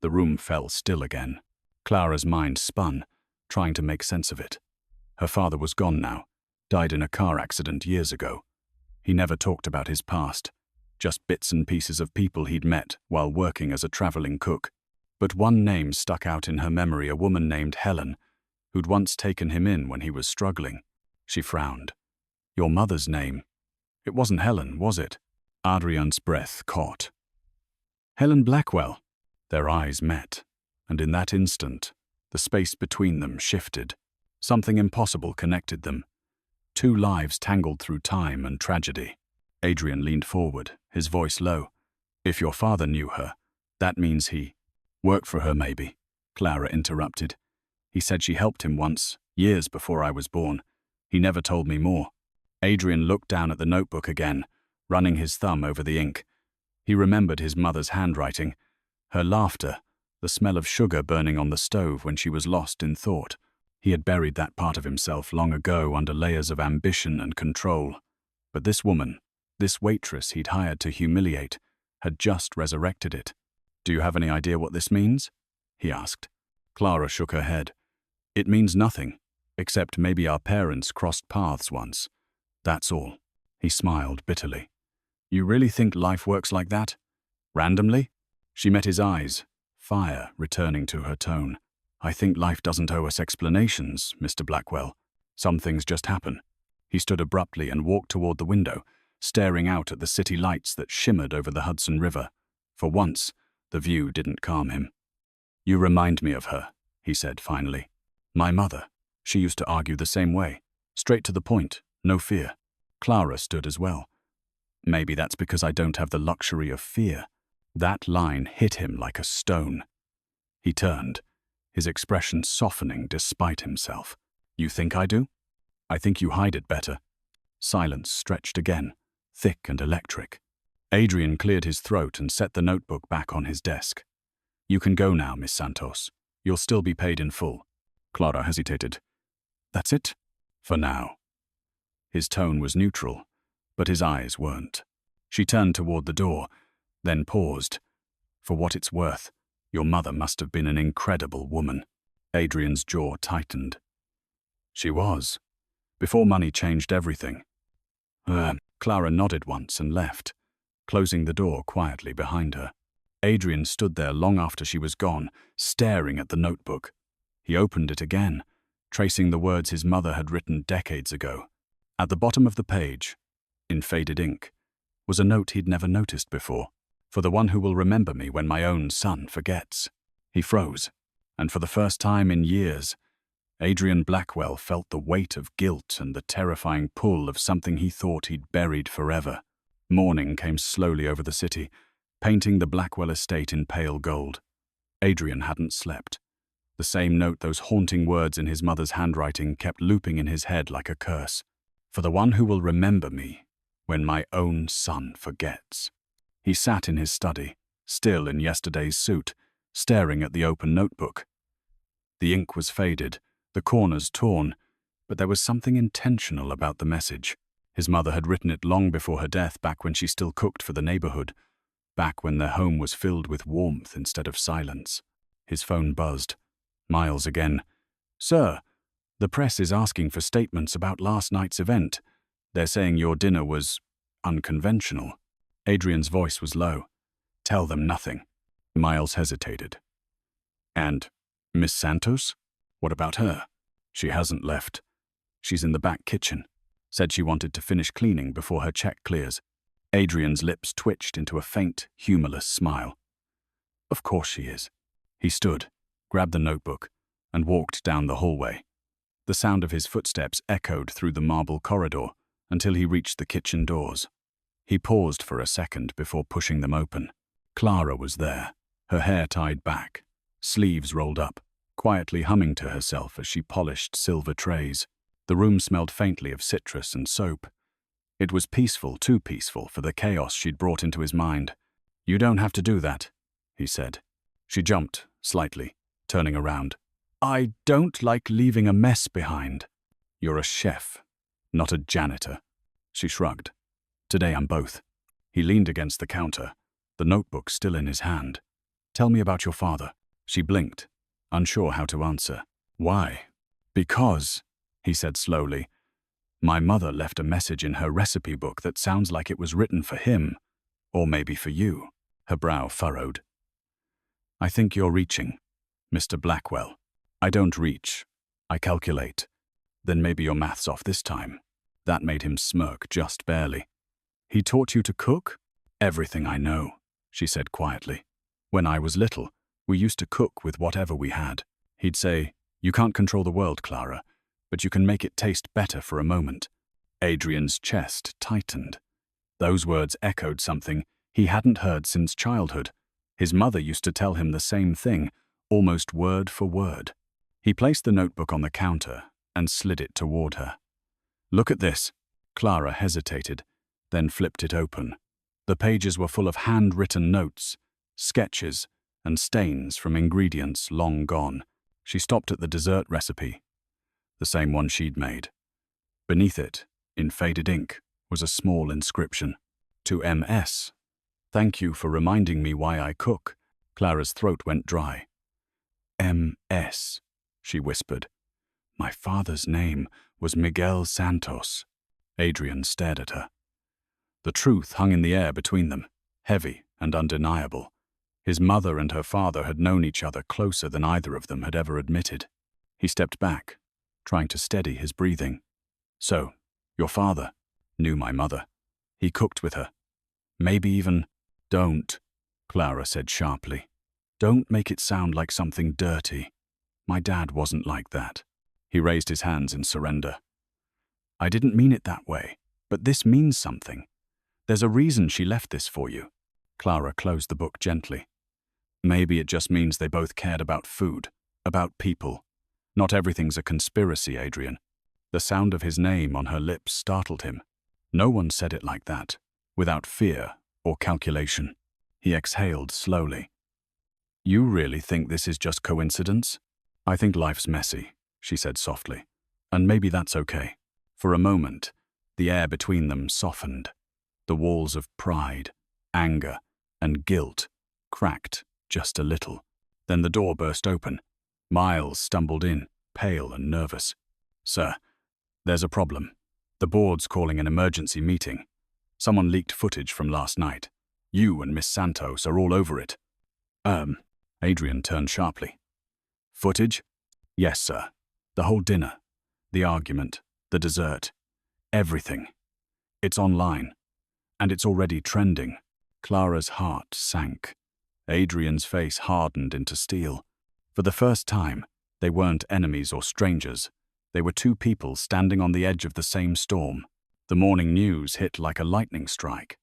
The room fell still again. Clara's mind spun, trying to make sense of it. Her father was gone now, died in a car accident years ago. He never talked about his past, just bits and pieces of people he'd met while working as a traveling cook. But one name stuck out in her memory, a woman named Helen, who'd once taken him in when he was struggling. She frowned. Your mother's name? It wasn't Helen, was it? Adrian's breath caught. Helen Blackwell. Their eyes met, and in that instant, the space between them shifted. Something impossible connected them. Two lives tangled through time and tragedy. Adrian leaned forward, his voice low. If your father knew her, that means he worked for her, maybe. Clara interrupted. He said she helped him once, years before I was born. He never told me more. Adrian looked down at the notebook again, running his thumb over the ink. He remembered his mother's handwriting, her laughter, the smell of sugar burning on the stove when she was lost in thought. He had buried that part of himself long ago under layers of ambition and control. But this woman, this waitress he'd hired to humiliate, had just resurrected it. Do you have any idea what this means? He asked. Clara shook her head. It means nothing, except maybe our parents crossed paths once. That's all. He smiled bitterly. You really think life works like that? Randomly? She met his eyes, fire returning to her tone. I think life doesn't owe us explanations, Mr. Blackwell. Some things just happen. He stood abruptly and walked toward the window, staring out at the city lights that shimmered over the Hudson River. For once, the view didn't calm him. You remind me of her, he said finally. My mother. She used to argue the same way. Straight to the point, no fear. Clara stood as well. Maybe that's because I don't have the luxury of fear. That line hit him like a stone. He turned, his expression softening despite himself. You think I do? I think you hide it better. Silence stretched again, thick and electric. Adrian cleared his throat and set the notebook back on his desk. You can go now, Miss Santos. You'll still be paid in full. Clara hesitated. That's it? For now. His tone was neutral, but his eyes weren't. She turned toward the door, then paused. For what it's worth, your mother must have been an incredible woman. Adrian's jaw tightened. She was. Before money changed everything. Clara nodded once and left, closing the door quietly behind her. Adrian stood there long after she was gone, staring at the notebook. He opened it again, tracing the words his mother had written decades ago. At the bottom of the page, in faded ink, was a note he'd never noticed before. For the one who will remember me when my own son forgets. He froze, and for the first time in years, Adrian Blackwell felt the weight of guilt and the terrifying pull of something he thought he'd buried forever. Morning came slowly over the city, painting the Blackwell estate in pale gold. Adrian hadn't slept. The same note, those haunting words in his mother's handwriting, kept looping in his head like a curse. For the one who will remember me when my own son forgets. He sat in his study, still in yesterday's suit, staring at the open notebook. The ink was faded, the corners torn, but there was something intentional about the message. His mother had written it long before her death, back when she still cooked for the neighborhood, back when their home was filled with warmth instead of silence. His phone buzzed. Miles again. "Sir, the press is asking for statements about last night's event. They're saying your dinner was unconventional." Adrian's voice was low. "Tell them nothing." Miles hesitated. "And Miss Santos? What about her?" "She hasn't left. She's in the back kitchen. Said she wanted to finish cleaning before her check clears." Adrian's lips twitched into a faint, humorless smile. "Of course she is." He stood, grabbed the notebook, and walked down the hallway. The sound of his footsteps echoed through the marble corridor until he reached the kitchen doors. He paused for a second before pushing them open. Clara was there, her hair tied back, sleeves rolled up, quietly humming to herself as she polished silver trays. The room smelled faintly of citrus and soap. It was peaceful, too peaceful for the chaos she'd brought into his mind. "You don't have to do that," he said. She jumped, slightly, turning around. "I don't like leaving a mess behind." "You're a chef, not a janitor." She shrugged. "Today I'm both." He leaned against the counter, the notebook still in his hand. "Tell me about your father." She blinked, unsure how to answer. "Why?" "Because," he said slowly, "my mother left a message in her recipe book that sounds like it was written for him, or maybe for you." Her brow furrowed. "I think you're reaching, Mr. Blackwell." "I don't reach. I calculate." "Then maybe your math's off this time." That made him smirk just barely. "He taught you to cook?" "Everything I know," she said quietly. "When I was little, we used to cook with whatever we had. He'd say, 'You can't control the world, Clara, but you can make it taste better for a moment.'" Adrian's chest tightened. Those words echoed something he hadn't heard since childhood. His mother used to tell him the same thing, almost word for word. He placed the notebook on the counter and slid it toward her. "Look at this." Clara hesitated, then flipped it open. The pages were full of handwritten notes, sketches, and stains from ingredients long gone. She stopped at the dessert recipe, the same one she'd made. Beneath it, in faded ink, was a small inscription. "To MS. Thank you for reminding me why I cook." Clara's throat went dry. "MS," she whispered. "My father's name was Miguel Santos." Adrian stared at her. The truth hung in the air between them, heavy and undeniable. His mother and her father had known each other closer than either of them had ever admitted. He stepped back, trying to steady his breathing. "So, your father knew my mother. He cooked with her. Maybe even—" "Don't," Clara said sharply. "Don't make it sound like something dirty. My dad wasn't like that." He raised his hands in surrender. "I didn't mean it that way, but this means something. There's a reason she left this for you." Clara closed the book gently. "Maybe it just means they both cared about food, about people. Not everything's a conspiracy, Adrian." The sound of his name on her lips startled him. No one said it like that, without fear or calculation. He exhaled slowly. "You really think this is just coincidence?" "I think life's messy," she said softly. "And maybe that's okay." For a moment, the air between them softened. The walls of pride, anger, and guilt cracked just a little. Then the door burst open. Miles stumbled in, pale and nervous. "Sir, there's a problem. The board's calling an emergency meeting. Someone leaked footage from last night. You and Miss Santos are all over it." Adrian turned sharply. "Footage?" "Yes, sir. The whole dinner. The argument. The dessert. Everything. It's online. And it's already trending." Clara's heart sank. Adrian's face hardened into steel. For the first time, they weren't enemies or strangers. They were two people standing on the edge of the same storm. The morning news hit like a lightning strike.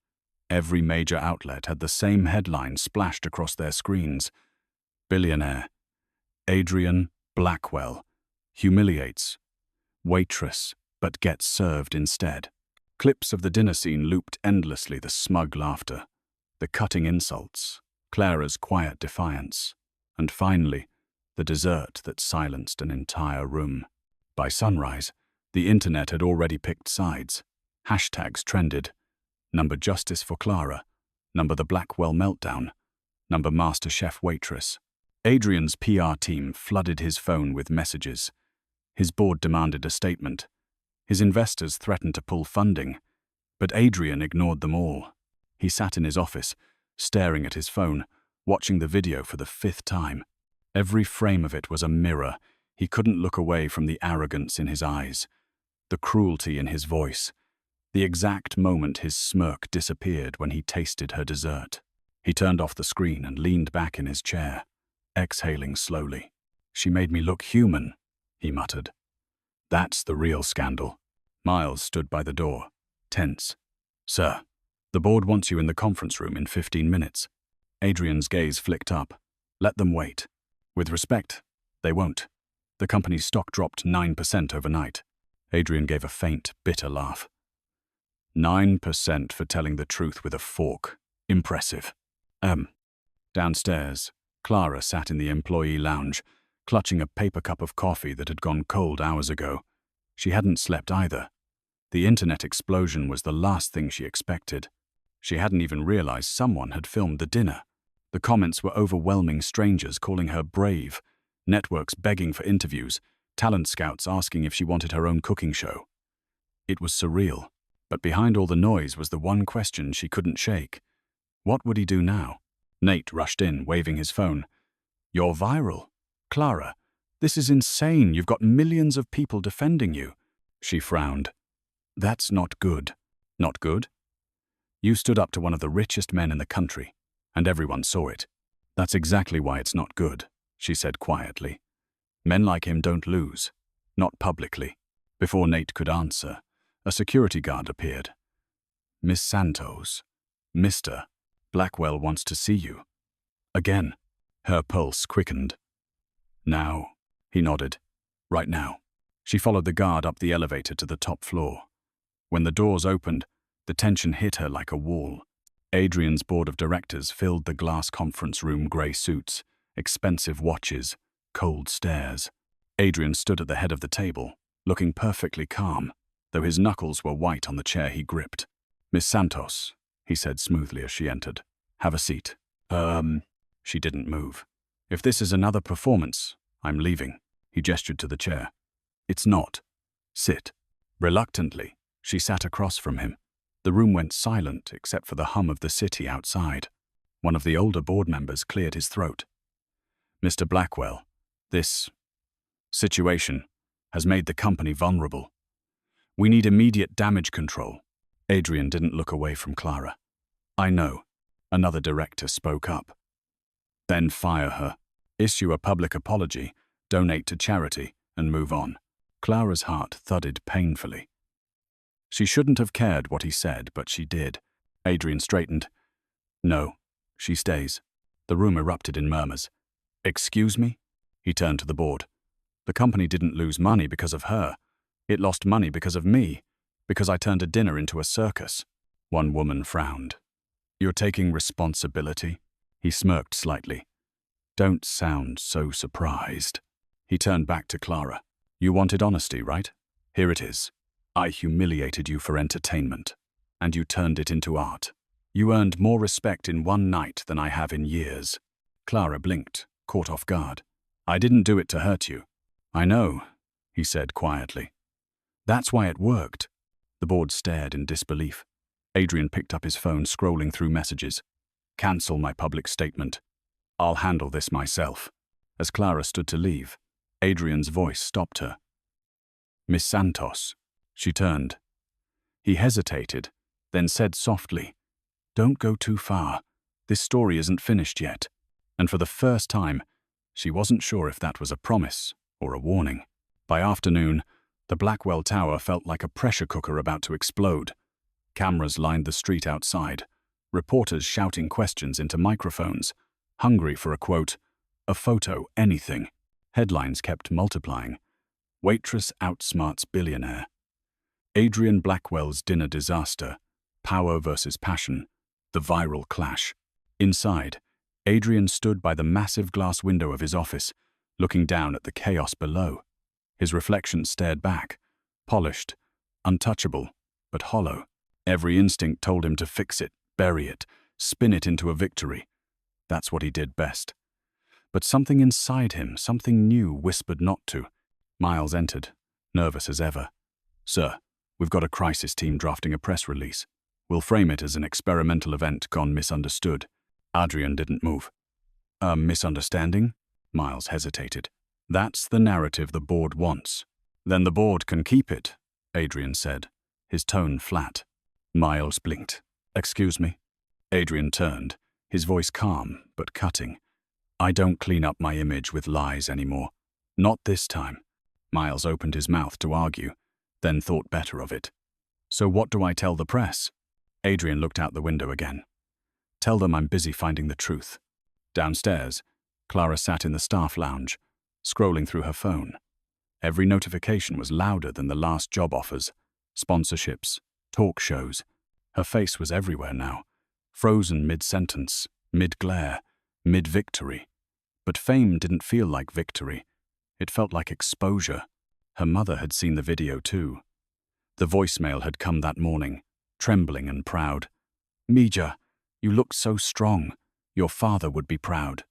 Every major outlet had the same headline splashed across their screens. "Billionaire. Adrian Blackwell humiliates. Waitress, but gets served instead." Clips of the dinner scene looped endlessly, the smug laughter, the cutting insults, Clara's quiet defiance, and finally, the dessert that silenced an entire room. By sunrise, the internet had already picked sides. Hashtags trended. Number Justice for Clara, number the Blackwell Meltdown, number MasterChef Waitress. Adrian's PR team flooded his phone with messages. His board demanded a statement. His investors threatened to pull funding, but Adrian ignored them all. He sat in his office, staring at his phone, watching the video for the 5th time. Every frame of it was a mirror. He couldn't look away from the arrogance in his eyes, the cruelty in his voice, the exact moment his smirk disappeared when he tasted her dessert. He turned off the screen and leaned back in his chair, exhaling slowly. "She made me look human," he muttered. "That's the real scandal." Miles stood by the door, tense. "Sir, the board wants you in the conference room in 15 minutes. Adrian's gaze flicked up. "Let them wait. With respect, they won't." The company's stock dropped 9% overnight. Adrian gave a faint, bitter laugh. 9% for telling the truth with a fork. Impressive. Downstairs, Clara sat in the employee lounge, clutching a paper cup of coffee that had gone cold hours ago. She hadn't slept either. The internet explosion was the last thing she expected. She hadn't even realized someone had filmed the dinner. The comments were overwhelming, strangers calling her brave, networks begging for interviews, talent scouts asking if she wanted her own cooking show. It was surreal, but behind all the noise was the one question she couldn't shake. What would he do now? Nate rushed in, waving his phone. "You're viral. Clara, this is insane. You've got millions of people defending you." She frowned. "That's not good." "Not good?" "You stood up to one of the richest men in the country, and everyone saw it." "That's exactly why it's not good," she said quietly. "Men like him don't lose. Not publicly." Before Nate could answer, a security guard appeared. "Miss Santos, Mr. Blackwell wants to see you." Again, her pulse quickened. "Now," he nodded. "Right now." She followed the guard up the elevator to the top floor. When the doors opened, the tension hit her like a wall. Adrian's board of directors filled the glass conference room, grey suits, expensive watches, cold stares. Adrian stood at the head of the table, looking perfectly calm, though his knuckles were white on the chair he gripped. "Miss Santos," he said smoothly as she entered. "Have a seat." She didn't move. "If this is another performance, I'm leaving." He gestured to the chair. "It's not. Sit." Reluctantly, she sat across from him. The room went silent except for the hum of the city outside. One of the older board members cleared his throat. "Mr. Blackwell, this situation has made the company vulnerable. We need immediate damage control." Adrian didn't look away from Clara. "I know." Another director spoke up. "Then fire her. Issue a public apology, donate to charity, and move on." Clara's heart thudded painfully. She shouldn't have cared what he said, but she did. Adrian straightened. "No, she stays." The room erupted in murmurs. "Excuse me?" He turned to the board. "The company didn't lose money because of her. It lost money because of me, because I turned a dinner into a circus." One woman frowned. "You're taking responsibility?" He smirked slightly. "Don't sound so surprised." He turned back to Clara. "You wanted honesty, right? Here it is. I humiliated you for entertainment, and you turned it into art. You earned more respect in one night than I have in years." Clara blinked, caught off guard. "I didn't do it to hurt you." "I know," he said quietly. "That's why it worked." The board stared in disbelief. Adrian picked up his phone, scrolling through messages. "Cancel my public statement. I'll handle this myself." As Clara stood to leave, Adrian's voice stopped her. "Miss Santos." She turned. He hesitated, then said softly, "Don't go too far. This story isn't finished yet." And for the first time, she wasn't sure if that was a promise or a warning. By afternoon, the Blackwell Tower felt like a pressure cooker about to explode. Cameras lined the street outside, reporters shouting questions into microphones, hungry for a quote, a photo, anything. Headlines kept multiplying. Waitress outsmarts billionaire. Adrian Blackwell's dinner disaster. Power versus passion. The viral clash. Inside, Adrian stood by the massive glass window of his office, looking down at the chaos below. His reflection stared back, polished, untouchable, but hollow. Every instinct told him to fix it, bury it, spin it into a victory. That's what he did best. But something inside him, something new, whispered not to. Miles entered, nervous as ever. "Sir, we've got a crisis team drafting a press release. We'll frame it as an experimental event gone misunderstood." Adrian didn't move. "A misunderstanding?" Miles hesitated. "That's the narrative the board wants." "Then the board can keep it," Adrian said, his tone flat. Miles blinked. "Excuse me?" Adrian turned, his voice calm but cutting. "I don't clean up my image with lies anymore. Not this time." Miles opened his mouth to argue, then thought better of it. "So what do I tell the press?" Adrian looked out the window again. "Tell them I'm busy finding the truth." Downstairs, Clara sat in the staff lounge, scrolling through her phone. Every notification was louder than the last job offers, sponsorships, talk shows. Her face was everywhere now, frozen mid-sentence, mid-glare, mid-victory. But fame didn't feel like victory. It felt like exposure. Her mother had seen the video too. The voicemail had come that morning, trembling and proud. "Mija, you look so strong. Your father would be proud."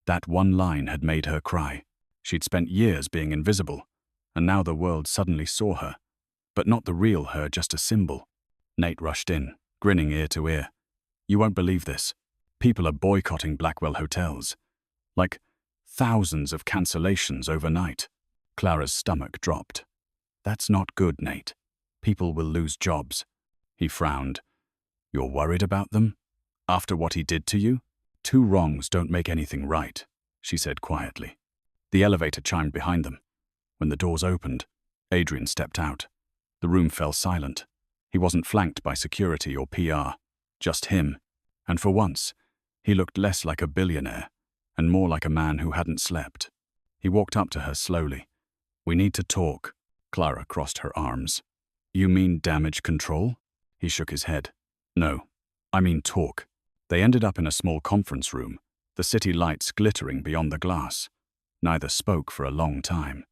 That one line had made her cry. She'd spent years being invisible, and now the world suddenly saw her. But not the real her, just a symbol. Nate rushed in, grinning ear to ear. "You won't believe this. People are boycotting Blackwell hotels. Like thousands of cancellations overnight." Clara's stomach dropped. "That's not good, Nate. People will lose jobs." He frowned. "You're worried about them? After what he did to you?" "Two wrongs don't make anything right," she said quietly. The elevator chimed behind them. When the doors opened, Adrian stepped out. The room fell silent. He wasn't flanked by security or PR, just him. And for once, he looked less like a billionaire and more like a man who hadn't slept. He walked up to her slowly. "We need to talk." Clara crossed her arms. "You mean damage control?" He shook his head. "No, I mean talk." They ended up in a small conference room, the city lights glittering beyond the glass. Neither spoke for a long time.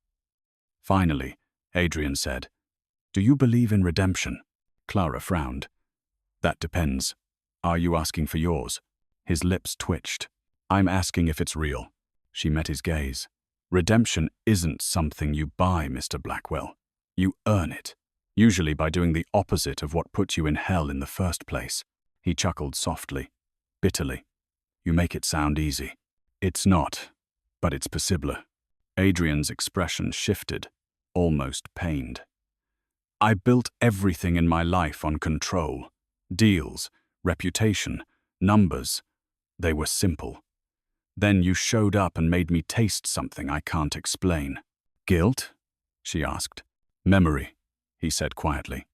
Finally, Adrian said, "Do you believe in redemption?" Clara frowned. "That depends. Are you asking for yours?" His lips twitched. "I'm asking if it's real." She met his gaze. "Redemption isn't something you buy, Mr. Blackwell. You earn it, usually by doing the opposite of what put you in hell in the first place." He chuckled softly, bitterly. "You make it sound easy." "It's not, but it's possible." Adrian's expression shifted, almost pained. "I built everything in my life on control. Deals, reputation, numbers. They were simple. Then you showed up and made me taste something I can't explain." "Guilt?" she asked. "Memory," he said quietly.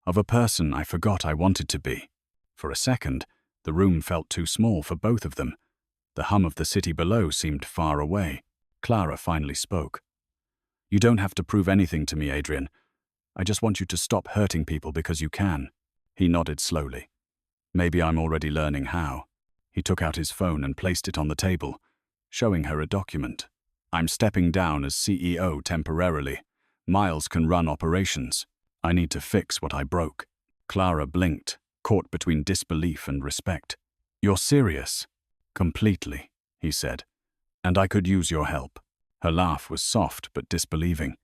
"Of a person I forgot I wanted to be." For a second, the room felt too small for both of them. The hum of the city below seemed far away. Clara finally spoke. "You don't have to prove anything to me, Adrian. I just want you to stop hurting people because you can." He nodded slowly. "Maybe I'm already learning how." He took out his phone and placed it on the table, showing her a document. "I'm stepping down as CEO temporarily. Miles can run operations. I need to fix what I broke." Clara blinked, caught between disbelief and respect. "You're serious?" "Completely," he said. "And I could use your help." Her laugh was soft but disbelieving.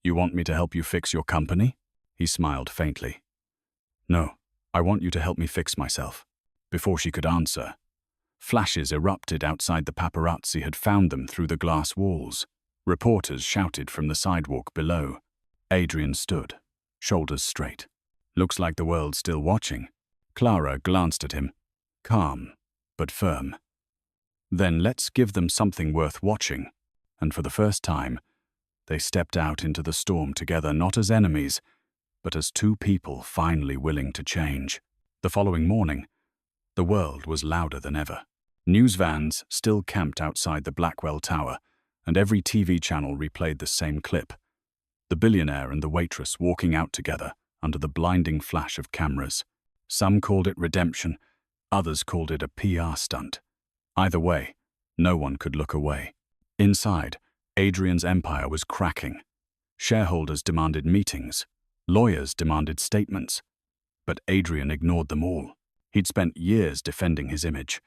"You want me to help you fix your company?" He smiled faintly. "No, I want you to help me fix myself." Before she could answer, flashes erupted outside the paparazzi had found them through the glass walls. Reporters shouted from the sidewalk below. Adrian stood, shoulders straight. "Looks like the world's still watching." Clara glanced at him, calm but firm. "Then let's give them something worth watching." And for the first time, they stepped out into the storm together, not as enemies, but as two people finally willing to change. The following morning, the world was louder than ever. News vans still camped outside the Blackwell Tower, and every TV channel replayed the same clip. The billionaire and the waitress walking out together under the blinding flash of cameras. Some called it redemption, others called it a PR stunt. Either way, no one could look away. Inside, Adrian's empire was cracking. Shareholders demanded meetings. Lawyers demanded statements. But Adrian ignored them all. He'd spent years defending his image.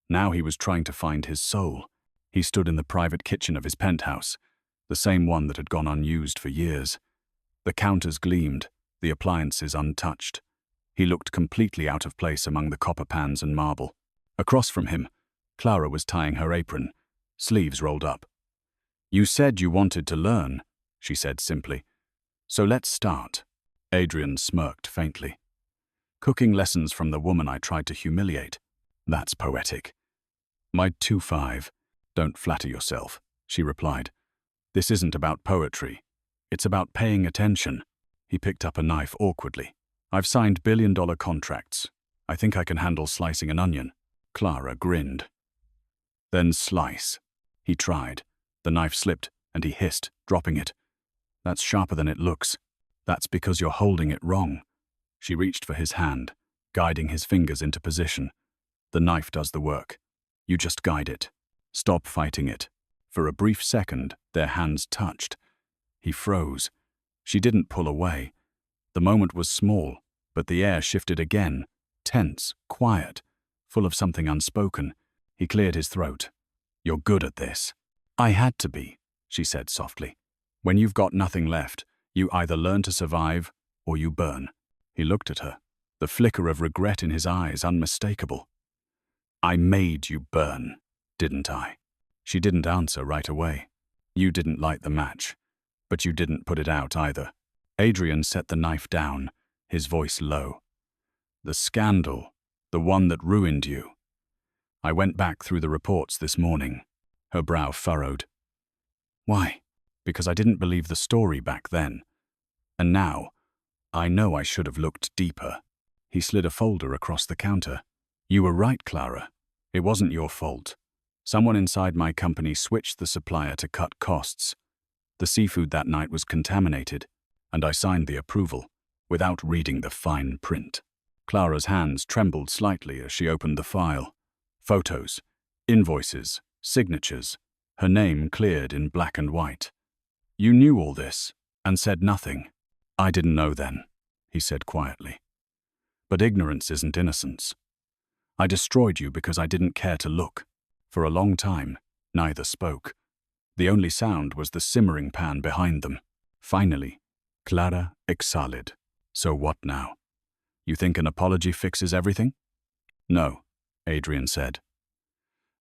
Now he was trying to find his soul. He stood in the private kitchen of his penthouse, the same one that had gone unused for years. The counters gleamed, the appliances untouched. He looked completely out of place among the copper pans and marble. Across from him, Clara was tying her apron, sleeves rolled up. "You said you wanted to learn," she said simply. "So let's start." Adrian smirked faintly. "Cooking lessons from the woman I tried to humiliate. That's poetic." "My 2-5. Don't flatter yourself," she replied. "This isn't about poetry. It's about paying attention." He picked up a knife awkwardly. "I've signed billion-dollar contracts. I think I can handle slicing an onion." Clara grinned. "Then slice." He tried. The knife slipped, and he hissed, dropping it. "That's sharper than it looks. That's because you're holding it wrong." She reached for his hand, guiding his fingers into position. "The knife does the work. You just guide it. Stop fighting it." For a brief second, their hands touched. He froze. She didn't pull away. The moment was small, but the air shifted again, tense, quiet, full of something unspoken. He cleared his throat. "You're good at this." "I had to be," she said softly. "When you've got nothing left, you either learn to survive or you burn." He looked at her, the flicker of regret in his eyes unmistakable. "I made you burn, didn't I?" She didn't answer right away. "You didn't light the match, but you didn't put it out either." Adrian set the knife down, his voice low. "The scandal, the one that ruined you. I went back through the reports this morning." Her brow furrowed. "Why?" "Because I didn't believe the story back then. And now, I know I should have looked deeper." He slid a folder across the counter. "You were right, Clara. It wasn't your fault. Someone inside my company switched the supplier to cut costs. The seafood that night was contaminated, and I signed the approval, without reading the fine print." Clara's hands trembled slightly as she opened the file. Photos, invoices, signatures, her name cleared in black and white. "You knew all this, and said nothing." "I didn't know then," he said quietly. "But ignorance isn't innocence. I destroyed you because I didn't care to look." For a long time, neither spoke. The only sound was the simmering pan behind them. Finally, Clara exhaled. "So what now? You think an apology fixes everything?" "No," Adrian said.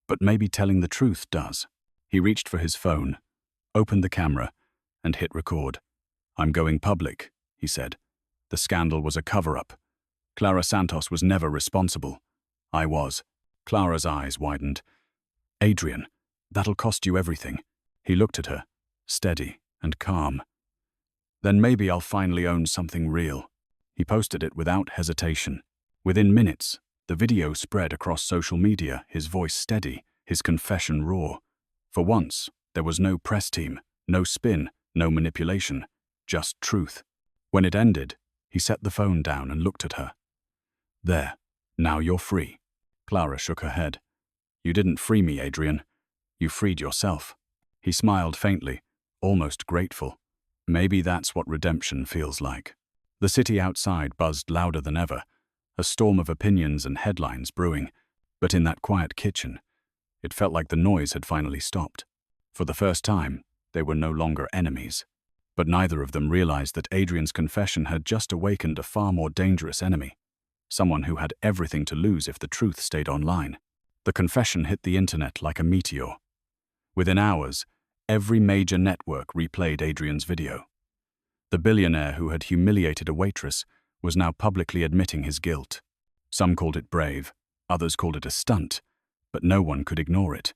"But maybe telling the truth does." He reached for his phone, opened the camera, and hit record. "I'm going public," he said. "The scandal was a cover-up. Clara Santos was never responsible. I was." Clara's eyes widened. "Adrian, that'll cost you everything." He looked at her, steady and calm. "Then maybe I'll finally own something real." He posted it without hesitation. Within minutes, the video spread across social media, his voice steady, his confession raw. For once, there was no press team, no spin, no manipulation, just truth. When it ended, he set the phone down and looked at her. "There, now you're free." Clara shook her head. "You didn't free me, Adrian. You freed yourself." He smiled faintly, almost grateful. Maybe that's what redemption feels like. The city outside buzzed louder than ever, a storm of opinions and headlines brewing. But in that quiet kitchen, it felt like the noise had finally stopped. For the first time, they were no longer enemies. But neither of them realized that Adrian's confession had just awakened a far more dangerous enemy. Someone who had everything to lose if the truth stayed online. The confession hit the internet like a meteor. Within hours, every major network replayed Adrian's video. The billionaire who had humiliated a waitress was now publicly admitting his guilt. Some called it brave, others called it a stunt, but no one could ignore it.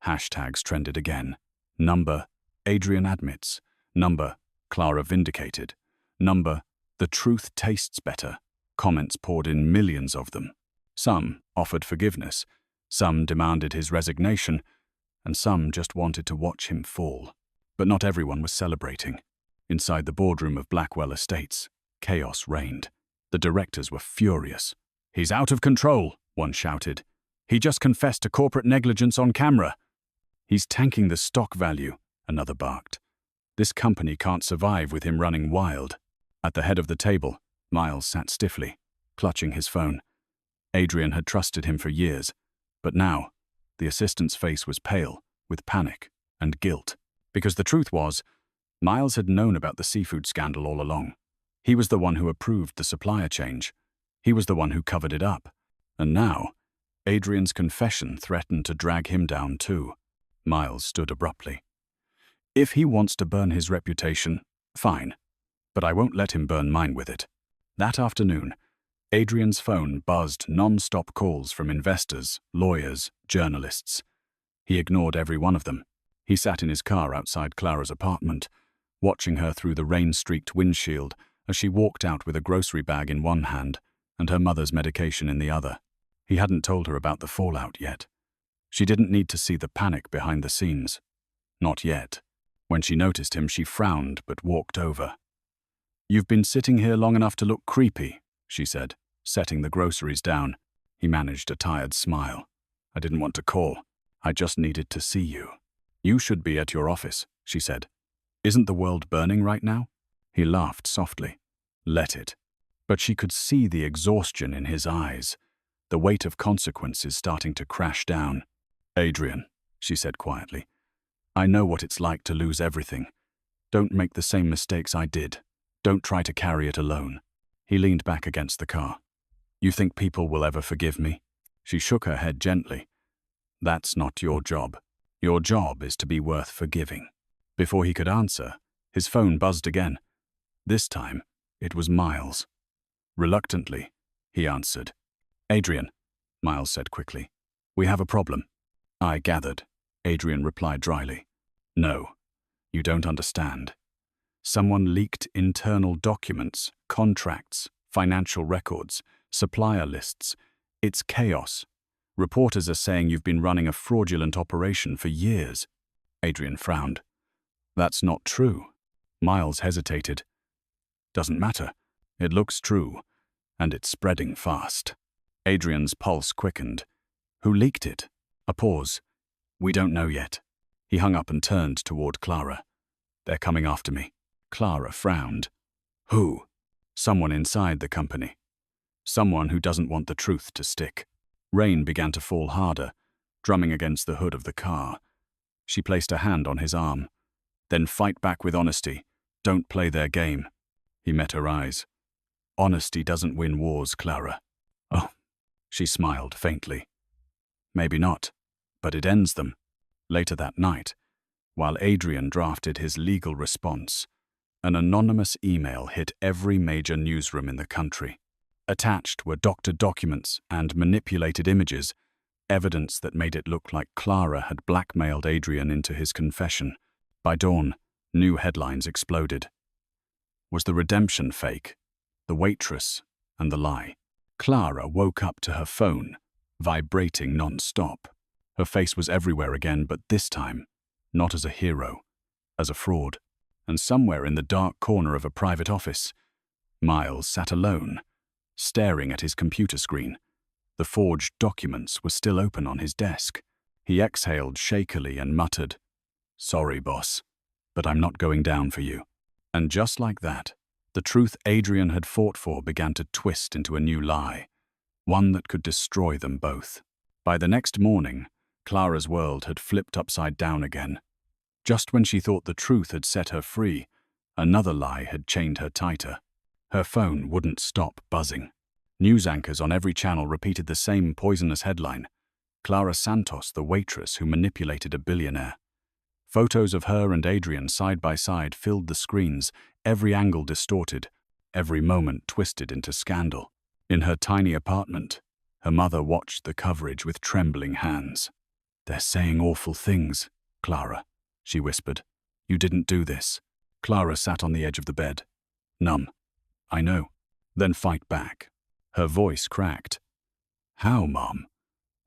Hashtags trended again. Number, Adrian admits. Number, Clara vindicated. Number, the truth tastes better. Comments poured in, millions of them. Some offered forgiveness, some demanded his resignation, and some just wanted to watch him fall. But not everyone was celebrating. Inside the boardroom of Blackwell Estates, chaos reigned. The directors were furious. "He's out of control," one shouted. "He just confessed to corporate negligence on camera." He's tanking the stock value, another barked. This company can't survive with him running wild. At the head of the table, Miles sat stiffly, clutching his phone. Adrian had trusted him for years, but now, the assistant's face was pale, with panic and guilt. Because the truth was, Miles had known about the seafood scandal all along. He was the one who approved the supplier change. He was the one who covered it up. And now, Adrian's confession threatened to drag him down too. Miles stood abruptly. If he wants to burn his reputation, fine, but I won't let him burn mine with it. That afternoon, Adrian's phone buzzed non-stop calls from investors, lawyers, journalists. He ignored every one of them. He sat in his car outside Clara's apartment, watching her through the rain-streaked windshield as she walked out with a grocery bag in one hand and her mother's medication in the other. He hadn't told her about the fallout yet. She didn't need to see the panic behind the scenes. Not yet. When she noticed him, she frowned but walked over. "You've been sitting here long enough to look creepy," she said, setting the groceries down. He managed a tired smile. "I didn't want to call. I just needed to see you." "You should be at your office," she said. "Isn't the world burning right now?" He laughed softly. "Let it." But she could see the exhaustion in his eyes, the weight of consequences starting to crash down. "Adrian," she said quietly, "I know what it's like to lose everything. Don't make the same mistakes I did. Don't try to carry it alone." He leaned back against the car. "You think people will ever forgive me?" She shook her head gently. "That's not your job. Your job is to be worth forgiving." Before he could answer, his phone buzzed again. This time, it was Miles. Reluctantly, he answered. "Adrian," Miles said quickly, "we have a problem." "I gathered," Adrian replied dryly. "No, you don't understand. Someone leaked internal documents, contracts, financial records, supplier lists. It's chaos. Reporters are saying you've been running a fraudulent operation for years." Adrian frowned. "That's not true." Miles hesitated. "Doesn't matter. It looks true, and it's spreading fast." Adrian's pulse quickened. "Who leaked it?" A pause. "We don't know yet." He hung up and turned toward Clara. "They're coming after me." Clara frowned. "Who?" "Someone inside the company. Someone who doesn't want the truth to stick." Rain began to fall harder, drumming against the hood of the car. She placed a hand on his arm. "Then fight back with honesty. Don't play their game." He met her eyes. "Honesty doesn't win wars, Clara." "Oh," she smiled faintly. "Maybe not, but it ends them." Later that night, while Adrian drafted his legal response, an anonymous email hit every major newsroom in the country. Attached were doctored documents and manipulated images, evidence that made it look like Clara had blackmailed Adrian into his confession. By dawn, new headlines exploded. Was the redemption fake, the waitress, and the lie? Clara woke up to her phone, vibrating non-stop. Her face was everywhere again, but this time, not as a hero, as a fraud. And somewhere in the dark corner of a private office, Miles sat alone, staring at his computer screen. The forged documents were still open on his desk. He exhaled shakily and muttered, "Sorry, boss, but I'm not going down for you." And just like that, the truth Adrian had fought for began to twist into a new lie, one that could destroy them both. By the next morning, Clara's world had flipped upside down again. Just when she thought the truth had set her free, another lie had chained her tighter. Her phone wouldn't stop buzzing. News anchors on every channel repeated the same poisonous headline: Clara Santos, the waitress who manipulated a billionaire. Photos of her and Adrian side by side filled the screens, every angle distorted, every moment twisted into scandal. In her tiny apartment, her mother watched the coverage with trembling hands. "They're saying awful things, Clara," she whispered. "You didn't do this." Clara sat on the edge of the bed, numb. "I know." "Then fight back." Her voice cracked. "How, Mom?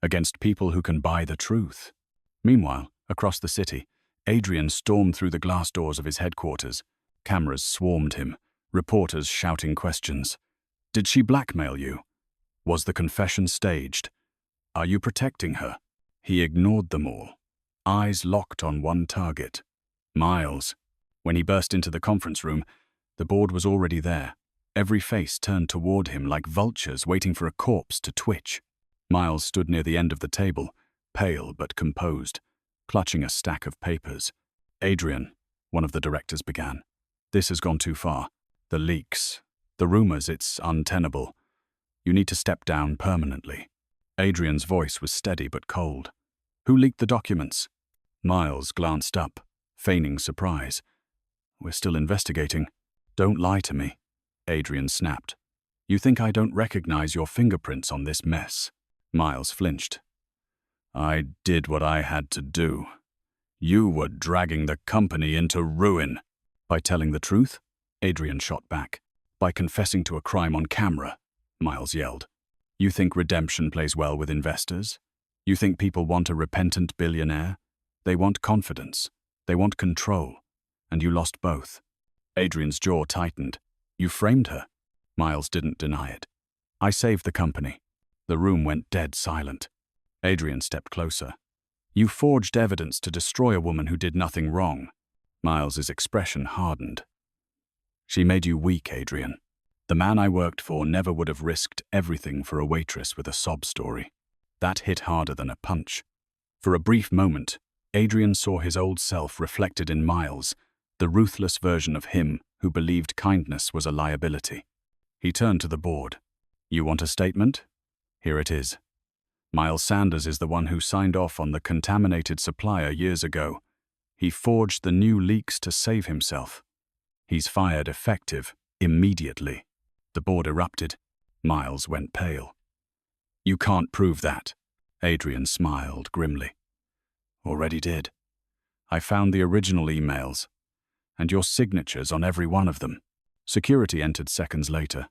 Against people who can buy the truth?" Meanwhile, across the city, Adrian stormed through the glass doors of his headquarters. Cameras swarmed him, reporters shouting questions. "Did she blackmail you? Was the confession staged? Are you protecting her?" He ignored them all. eyes locked on one target: Miles. When he burst into the conference room, the board was already there, every face turned toward him like vultures waiting for a corpse to twitch. Miles stood near the end of the table, pale but composed, clutching a stack of papers. "Adrian," one of the directors began, "this has gone too far. The leaks, the rumors, it's untenable. You need to step down permanently." Adrian's voice was steady but cold. "Who leaked the documents?" Miles glanced up, feigning surprise. "We're still investigating." "Don't lie to me," Adrian snapped. "You think I don't recognize your fingerprints on this mess?" Miles flinched. "I did what I had to do. You were dragging the company into ruin." "By telling the truth?" Adrian shot back. "By confessing to a crime on camera?" Miles yelled. "You think redemption plays well with investors? You think people want a repentant billionaire? They want confidence. They want control. And you lost both." Adrian's jaw tightened. "You framed her." Miles didn't deny it. "I saved the company." The room went dead silent. Adrian stepped closer. "You forged evidence to destroy a woman who did nothing wrong." Miles's expression hardened. "She made you weak, Adrian. The man I worked for never would have risked everything for a waitress with a sob story." That hit harder than a punch. For a brief moment, Adrian saw his old self reflected in Miles, the ruthless version of him who believed kindness was a liability. He turned to the board. "You want a statement? Here it is. Miles Sanders is the one who signed off on the contaminated supplier years ago. He forged the new leaks to save himself. He's fired effective immediately." The board erupted. Miles went pale. "You can't prove that." Adrian smiled grimly. "Already did. I found the original emails, and your signatures on every one of them." Security entered seconds later.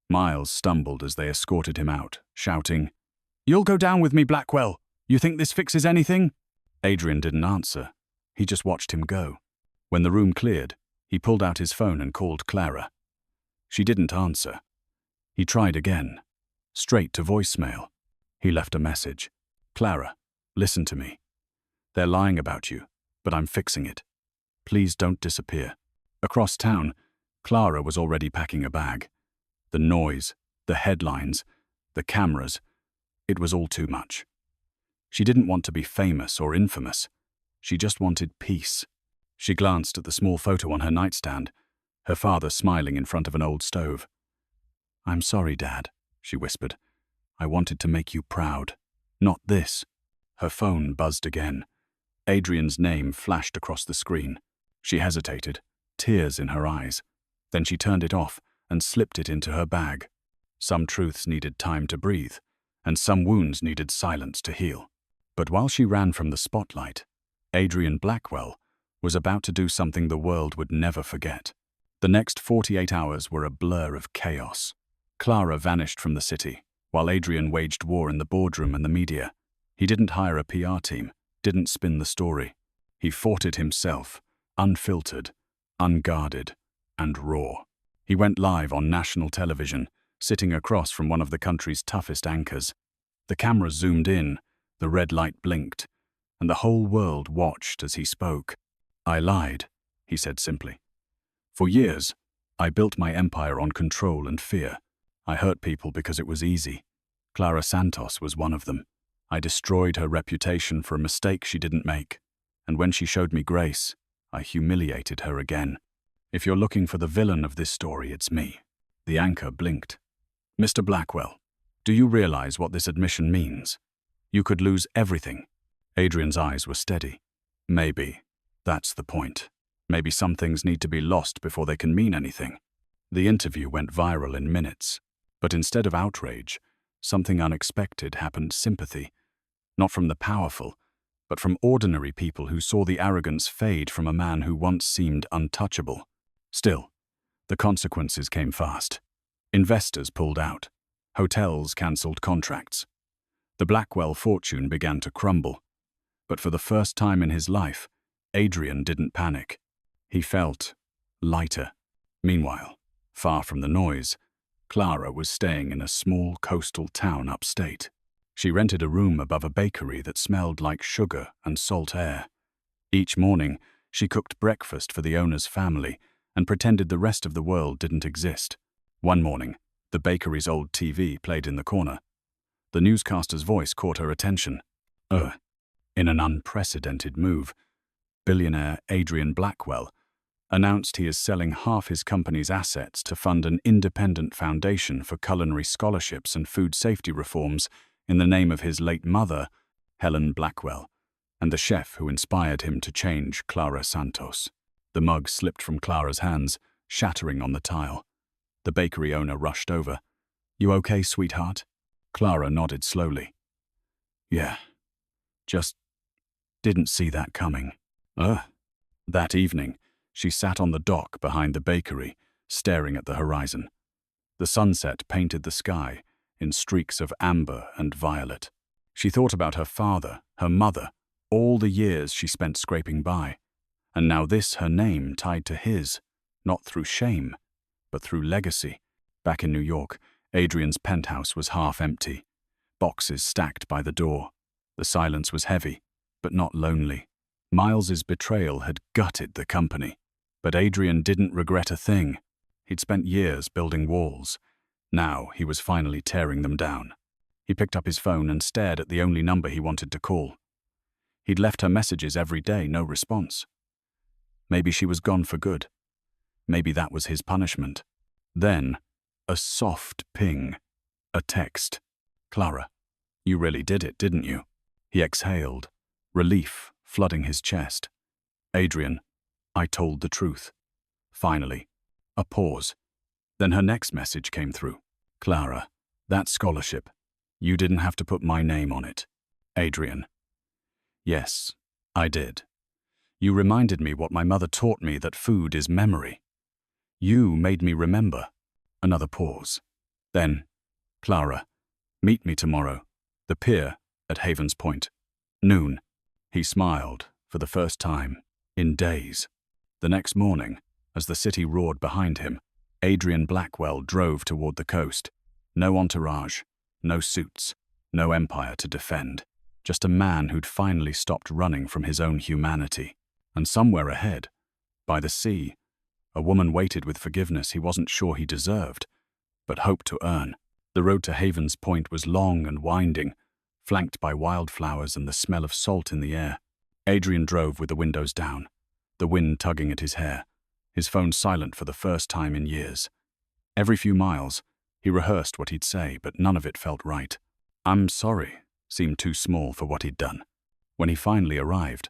Miles stumbled as they escorted him out, shouting, "You'll go down with me, Blackwell. You think this fixes anything?" Adrian didn't answer. He just watched him go. When the room cleared, he pulled out his phone and called Clara. She didn't answer. He tried again, straight to voicemail. He left a message. "Clara, listen to me. They're lying about you, but I'm fixing it. Please don't disappear." Across town, Clara was already packing a bag. The noise, the headlines, the cameras, it was all too much. She didn't want to be famous or infamous. She just wanted peace. She glanced at the small photo on her nightstand, her father smiling in front of an old stove. "I'm sorry, Dad," she whispered. "I wanted to make you proud. Not this." Her phone buzzed again. Adrian's name flashed across the screen. She hesitated, tears in her eyes. Then she turned it off and slipped it into her bag. Some truths needed time to breathe, and some wounds needed silence to heal. But while she ran from the spotlight, Adrian Blackwell was about to do something the world would never forget. The next 48 hours were a blur of chaos. Clara vanished from the city, while Adrian waged war in the boardroom and the media. He didn't hire a PR team, didn't spin the story. He fought it himself, unfiltered, unguarded, and raw. He went live on national television, sitting across from one of the country's toughest anchors. The cameras zoomed in, the red light blinked, and the whole world watched as he spoke. "I lied," he said simply. "For years, I built my empire on control and fear. I hurt people because it was easy. Clara Santos was one of them. I destroyed her reputation for a mistake she didn't make. And when she showed me grace, I humiliated her again. If you're looking for the villain of this story, it's me." The anchor blinked. "Mr. Blackwell, do you realize what this admission means? You could lose everything." Adrian's eyes were steady. "Maybe. That's the point. Maybe some things need to be lost before they can mean anything." The interview went viral in minutes. But instead of outrage, something unexpected happened: sympathy. Not from the powerful, but from ordinary people who saw the arrogance fade from a man who once seemed untouchable. Still, the consequences came fast. Investors pulled out. Hotels cancelled contracts. The Blackwell fortune began to crumble. But for the first time in his life, Adrian didn't panic. He felt lighter. Meanwhile, far from the noise, Clara was staying in a small coastal town upstate. She rented a room above a bakery that smelled like sugar and salt air. Each morning, she cooked breakfast for the owner's family and pretended the rest of the world didn't exist. One morning, the bakery's old TV played in the corner. The newscaster's voice caught her attention. In an unprecedented move, billionaire Adrian Blackwell announced he is selling half his company's assets to fund an independent foundation for culinary scholarships and food safety reforms in the name of his late mother, Helen Blackwell, and the chef who inspired him to change, Clara Santos. The mug slipped from Clara's hands, shattering on the tile. The bakery owner rushed over. "You okay, sweetheart?" Clara nodded slowly. "Yeah, just didn't see that coming." That evening, she sat on the dock behind the bakery, staring at the horizon. The sunset painted the sky in streaks of amber and violet. She thought about her father, her mother, all the years she spent scraping by, and now this her name tied to his, not through shame, but through legacy. Back in New York, Adrian's penthouse was half empty, boxes stacked by the door. The silence was heavy, but not lonely. Miles's betrayal had gutted the company, but Adrian didn't regret a thing. He'd spent years building walls. Now he was finally tearing them down. He picked up his phone and stared at the only number he wanted to call. He'd left her messages every day, no response. Maybe she was gone for good. Maybe that was his punishment. Then, a soft ping. A text. "Clara, you really did it, didn't you?" He exhaled, relief flooding his chest. "Adrian, I told the truth." Finally, a pause. Then her next message came through. "Clara, that scholarship, you didn't have to put my name on it." Adrian: "Yes, I did. You reminded me what my mother taught me, that food is memory. You made me remember." Another pause. Then, "Clara, meet me tomorrow. The pier at Havens Point. Noon." He smiled for the first time in days. The next morning, as the city roared behind him, Adrian Blackwell drove toward the coast. No entourage, no suits, no empire to defend. Just a man who'd finally stopped running from his own humanity. And somewhere ahead, by the sea, a woman waited with forgiveness he wasn't sure he deserved, but hoped to earn. The road to Havens Point was long and winding, flanked by wildflowers and the smell of salt in the air. Adrian drove with the windows down, the wind tugging at his hair, his phone silent for the first time in years. Every few miles, he rehearsed what he'd say, but none of it felt right. "I'm sorry" seemed too small for what he'd done. When he finally arrived,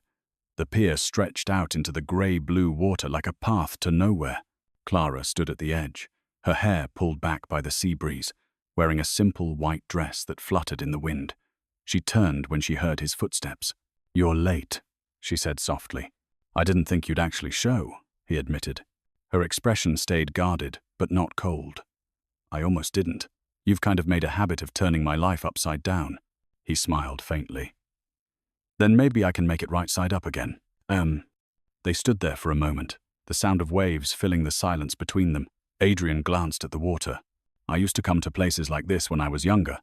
the pier stretched out into the grey-blue water like a path to nowhere. Clara stood at the edge, her hair pulled back by the sea breeze, wearing a simple white dress that fluttered in the wind. She turned when she heard his footsteps. "You're late," she said softly. "I didn't think you'd actually show," he admitted. Her expression stayed guarded, but not cold. "I almost didn't. You've kind of made a habit of turning my life upside down." He smiled faintly. "Then maybe I can make it right side up again." They stood there for a moment, the sound of waves filling the silence between them. Adrian glanced at the water. "I used to come to places like this when I was younger,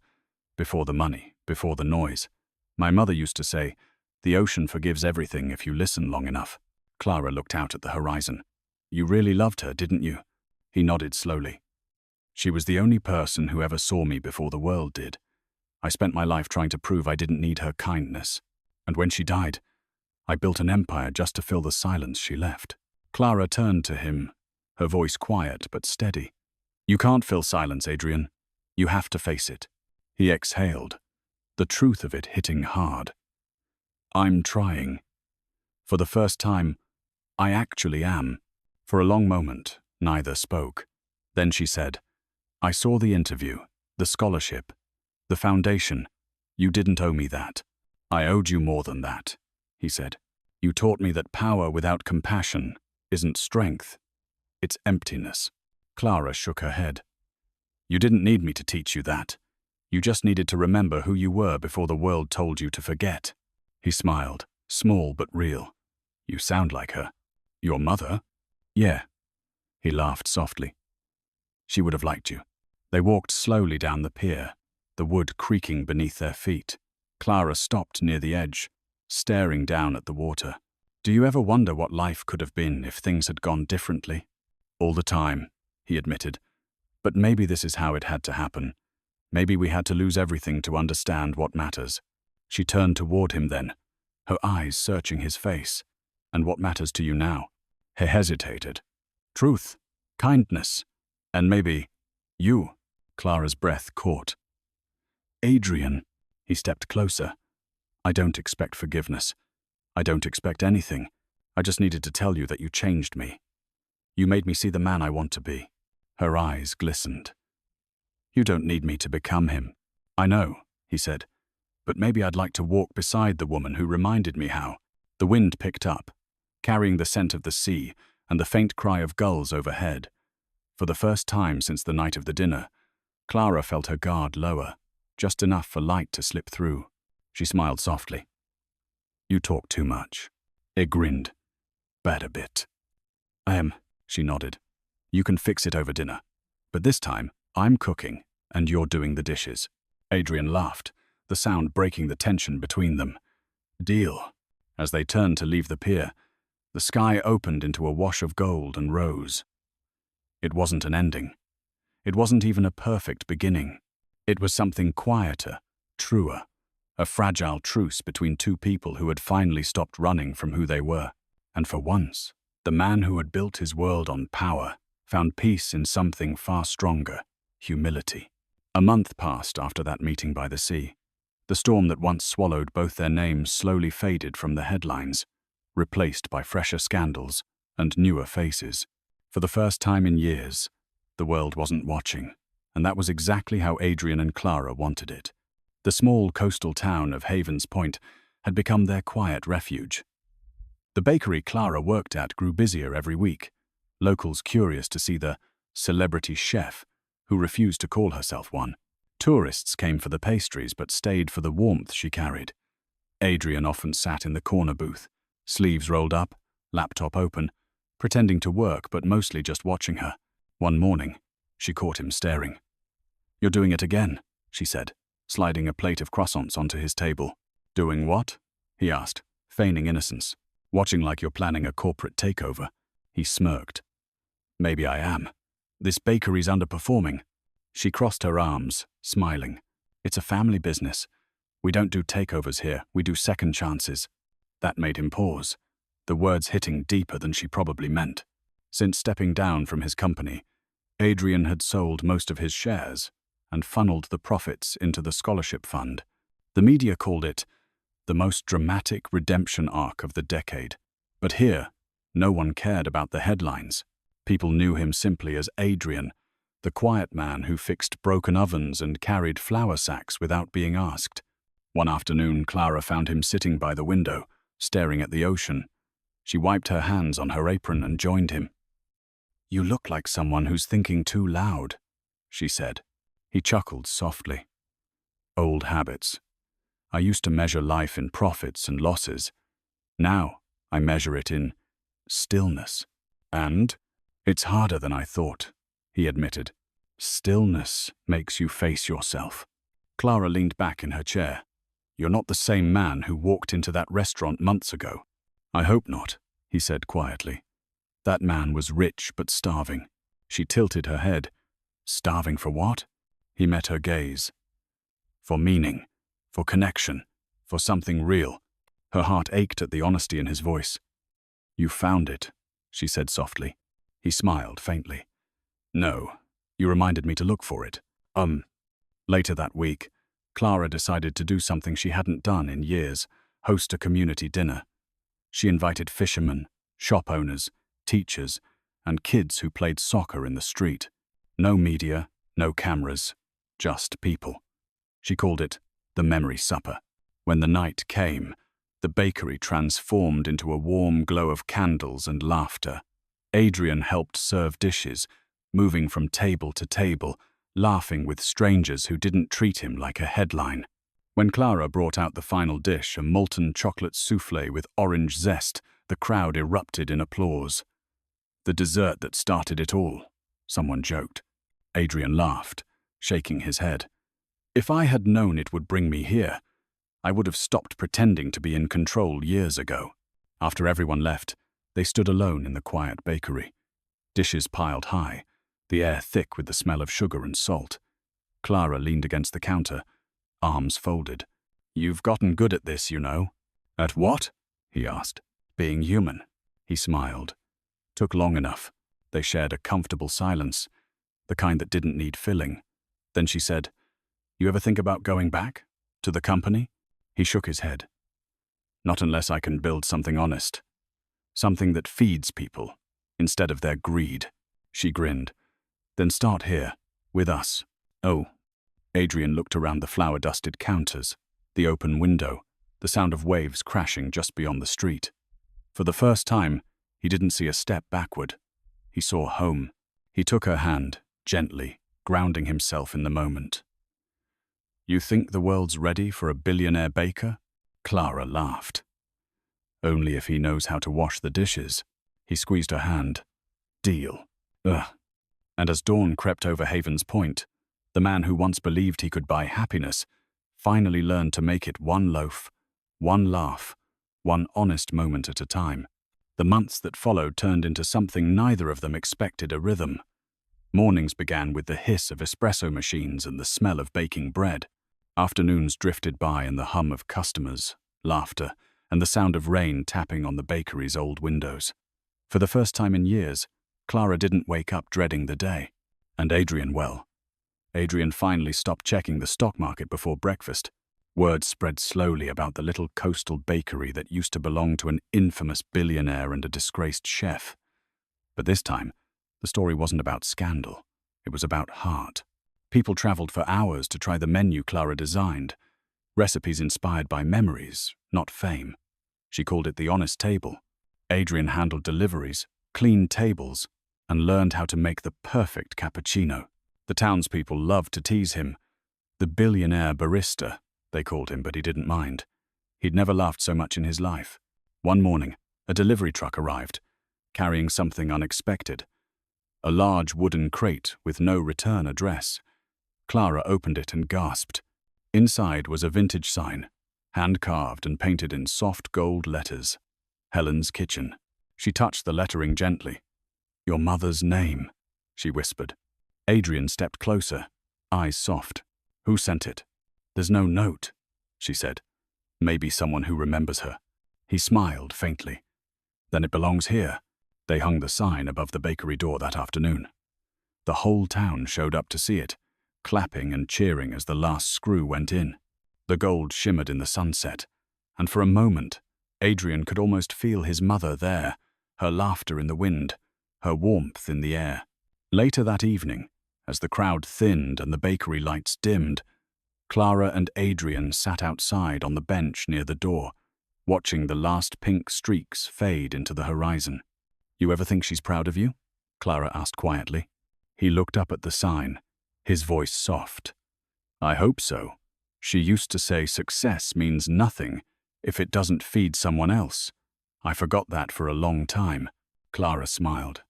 before the money, before the noise. My mother used to say, 'The ocean forgives everything if you listen long enough.'" Clara looked out at the horizon. "You really loved her, didn't you?" He nodded slowly. "She was the only person who ever saw me before the world did. I spent my life trying to prove I didn't need her kindness. And when she died, I built an empire just to fill the silence she left." Clara turned to him, her voice quiet but steady. "You can't fill silence, Adrian. You have to face it." He exhaled, the truth of it hitting hard. "I'm trying. For the first time, I actually am." For a long moment, neither spoke. Then she said, "I saw the interview, the scholarship, the foundation. You didn't owe me that." "I owed you more than that," he said. "You taught me that power without compassion isn't strength, it's emptiness." Clara shook her head. "You didn't need me to teach you that. You just needed to remember who you were before the world told you to forget." He smiled, small but real. "You sound like her." "Your mother?" "Yeah." He laughed softly. "She would have liked you." They walked slowly down the pier, the wood creaking beneath their feet. Clara stopped near the edge, staring down at the water. "Do you ever wonder what life could have been if things had gone differently?" "All the time," he admitted. "But maybe this is how it had to happen. Maybe we had to lose everything to understand what matters." She turned toward him then, her eyes searching his face. "And what matters to you now?" He hesitated. "Truth, kindness, and maybe you." Clara's breath caught. "Adrian," he stepped closer. "I don't expect forgiveness. I don't expect anything. I just needed to tell you that you changed me. You made me see the man I want to be." Her eyes glistened. "You don't need me to become him." "I know," he said. "But maybe I'd like to walk beside the woman who reminded me how." The wind picked up, carrying the scent of the sea and the faint cry of gulls overhead. For the first time since the night of the dinner, Clara felt her guard lower, just enough for light to slip through. She smiled softly. "You talk too much." He grinned. "Bad a bit." "I am," she nodded. "You can fix it over dinner. But this time, I'm cooking, and you're doing the dishes." Adrian laughed, the sound breaking the tension between them. "Deal." As they turned to leave the pier, the sky opened into a wash of gold and rose. It wasn't an ending. It wasn't even a perfect beginning. It was something quieter, truer, a fragile truce between two people who had finally stopped running from who they were. And for once, the man who had built his world on power found peace in something far stronger: humility. A month passed after that meeting by the sea. The storm that once swallowed both their names slowly faded from the headlines, replaced by fresher scandals and newer faces. For the first time in years, the world wasn't watching, and that was exactly how Adrian and Clara wanted it. The small coastal town of Havens Point had become their quiet refuge. The bakery Clara worked at grew busier every week, locals curious to see the celebrity chef who refused to call herself one. Tourists came for the pastries but stayed for the warmth she carried. Adrian often sat in the corner booth, sleeves rolled up, laptop open, pretending to work but mostly just watching her. One morning, she caught him staring. "You're doing it again," she said, sliding a plate of croissants onto his table. "Doing what?" he asked, feigning innocence. "Watching like you're planning a corporate takeover." He smirked. "Maybe I am. This bakery's underperforming." She crossed her arms, smiling. "It's a family business. We don't do takeovers here, we do second chances." That made him pause, the words hitting deeper than she probably meant. Since stepping down from his company, Adrian had sold most of his shares and funneled the profits into the scholarship fund. The media called it the most dramatic redemption arc of the decade. But here, no one cared about the headlines. People knew him simply as Adrian, the quiet man who fixed broken ovens and carried flour sacks without being asked. One afternoon, Clara found him sitting by the window, staring at the ocean. She wiped her hands on her apron and joined him. "You look like someone who's thinking too loud," she said. He chuckled softly. "Old habits. I used to measure life in profits and losses. Now I measure it in stillness. And it's harder than I thought," he admitted. "Stillness makes you face yourself." Clara leaned back in her chair. "You're not the same man who walked into that restaurant months ago." "I hope not," he said quietly. "That man was rich but starving." She tilted her head. "Starving for what?" He met her gaze. "For meaning, for connection, for something real." Her heart ached at the honesty in his voice. "You found it," she said softly. He smiled faintly. "No, you reminded me to look for it." Later that week, Clara decided to do something she hadn't done in years: host a community dinner. She invited fishermen, shop owners, teachers, and kids who played soccer in the street. No media, no cameras, just people. She called it the Memory Supper. When the night came, the bakery transformed into a warm glow of candles and laughter. Adrian helped serve dishes, moving from table to table, laughing with strangers who didn't treat him like a headline. When Clara brought out the final dish, a molten chocolate soufflé with orange zest, the crowd erupted in applause. "The dessert that started it all," someone joked. Adrian laughed, shaking his head. If I had known it would bring me here, I would have stopped pretending to be in control years ago. After everyone left, they stood alone in the quiet bakery. Dishes piled high, the air thick with the smell of sugar and salt. Clara leaned against the counter, arms folded. "You've gotten good at this, you know." "At what?" he asked. "Being human." He smiled. "Took long enough." They shared a comfortable silence, the kind that didn't need filling. Then she said, "You ever think about going back? To the company?" He shook his head. "Not unless I can build something honest. Something that feeds people, instead of their greed." She grinned. "Then start here, with us." "Oh." Adrian looked around the flour-dusted counters, the open window, the sound of waves crashing just beyond the street. For the first time, he didn't see a step backward. He saw home. He took her hand, gently, grounding himself in the moment. "You think the world's ready for a billionaire baker?" Clara laughed. "Only if he knows how to wash the dishes." He squeezed her hand. "Deal." Ugh. And as dawn crept over Haven's Point, the man who once believed he could buy happiness finally learned to make it one loaf, one laugh, one honest moment at a time. The months that followed turned into something neither of them expected: a rhythm. Mornings began with the hiss of espresso machines and the smell of baking bread. Afternoons drifted by in the hum of customers, laughter, and the sound of rain tapping on the bakery's old windows. For the first time in years, Clara didn't wake up dreading the day. And Adrian, well, Adrian finally stopped checking the stock market before breakfast. Word spread slowly about the little coastal bakery that used to belong to an infamous billionaire and a disgraced chef. But this time, the story wasn't about scandal. It was about heart. People traveled for hours to try the menu Clara designed, recipes inspired by memories, not fame. She called it the honest table. Adrian handled deliveries, cleaned tables, and learned how to make the perfect cappuccino. The townspeople loved to tease him. The billionaire barista, they called him, but he didn't mind. He'd never laughed so much in his life. One morning, a delivery truck arrived, carrying something unexpected. A large wooden crate with no return address. Clara opened it and gasped. Inside was a vintage sign, hand-carved and painted in soft gold letters. Helen's Kitchen. She touched the lettering gently. "Your mother's name," she whispered. Adrian stepped closer, eyes soft. "Who sent it?" "There's no note," she said. "Maybe someone who remembers her." He smiled faintly. "Then it belongs here." They hung the sign above the bakery door that afternoon. The whole town showed up to see it, clapping and cheering as the last screw went in. The gold shimmered in the sunset, and for a moment, Adrian could almost feel his mother there, her laughter in the wind, her warmth in the air. Later that evening, as the crowd thinned and the bakery lights dimmed, Clara and Adrian sat outside on the bench near the door, watching the last pink streaks fade into the horizon. "You ever think she's proud of you?" Clara asked quietly. He looked up at the sign, his voice soft. "I hope so. She used to say success means nothing if it doesn't feed someone else. I forgot that for a long time." Clara smiled.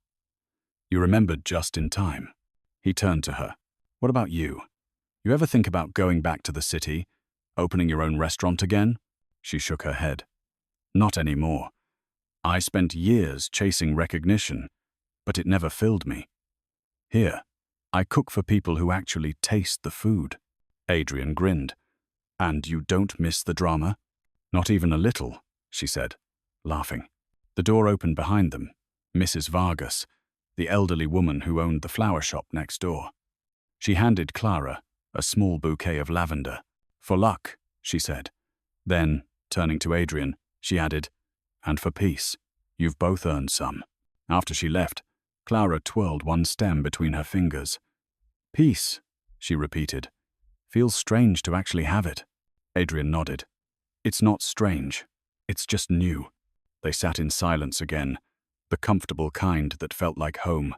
"You remembered just in time." He turned to her. "What about you? You ever think about going back to the city, opening your own restaurant again?" She shook her head. "Not anymore. I spent years chasing recognition, but it never filled me. Here, I cook for people who actually taste the food." Adrian grinned. "And you don't miss the drama?" "Not even a little," she said, laughing. The door opened behind them. Mrs. Vargas, the elderly woman who owned the flower shop next door. She handed Clara a small bouquet of lavender. "For luck," she said. Then, turning to Adrian, she added, "And for peace. You've both earned some." After she left, Clara twirled one stem between her fingers. "Peace," she repeated. "Feels strange to actually have it." Adrian nodded. "It's not strange. It's just new." They sat in silence again, the comfortable kind that felt like home.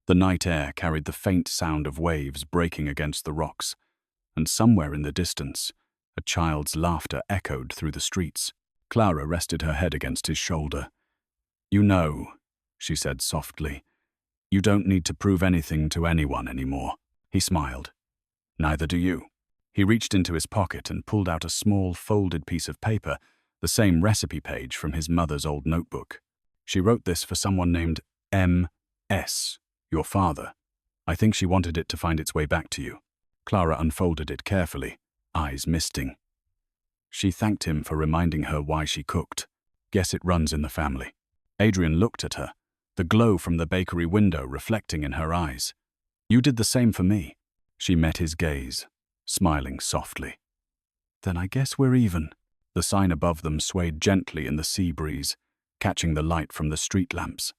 The night air carried the faint sound of waves breaking against the rocks, and somewhere in the distance, a child's laughter echoed through the streets. Clara rested her head against his shoulder. "You know," she said softly, "you don't need to prove anything to anyone anymore." He smiled. "Neither do you." He reached into his pocket and pulled out a small, folded piece of paper, the same recipe page from his mother's old notebook. She wrote this for someone named M.S., your father. I think she wanted it to find its way back to you. Clara unfolded it carefully, eyes misting. She thanked him for reminding her why she cooked. Guess it runs in the family. Adrian looked at her, the glow from the bakery window reflecting in her eyes. You did the same for me. She met his gaze, smiling softly. Then I guess we're even. The sign above them swayed gently in the sea breeze, catching the light from the street lamps.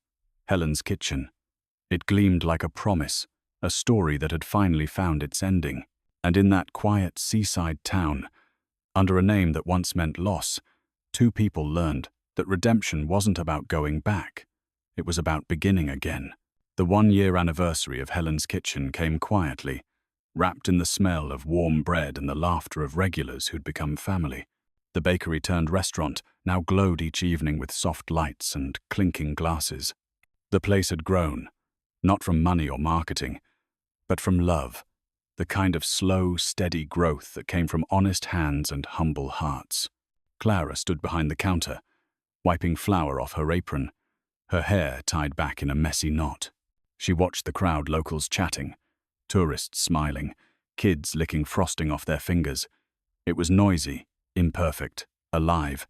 Helen's kitchen. It gleamed like a promise, a story that had finally found its ending. And in that quiet seaside town, under a name that once meant loss, two people learned that redemption wasn't about going back. It was about beginning again. The 1-year anniversary of Helen's kitchen came quietly, wrapped in the smell of warm bread and the laughter of regulars who'd become family. The bakery-turned-restaurant now glowed each evening with soft lights and clinking glasses. The place had grown, not from money or marketing, but from love, the kind of slow, steady growth that came from honest hands and humble hearts. Clara stood behind the counter, wiping flour off her apron, her hair tied back in a messy knot. She watched the crowd, locals chatting, tourists smiling, kids licking frosting off their fingers. It was noisy, imperfect, alive,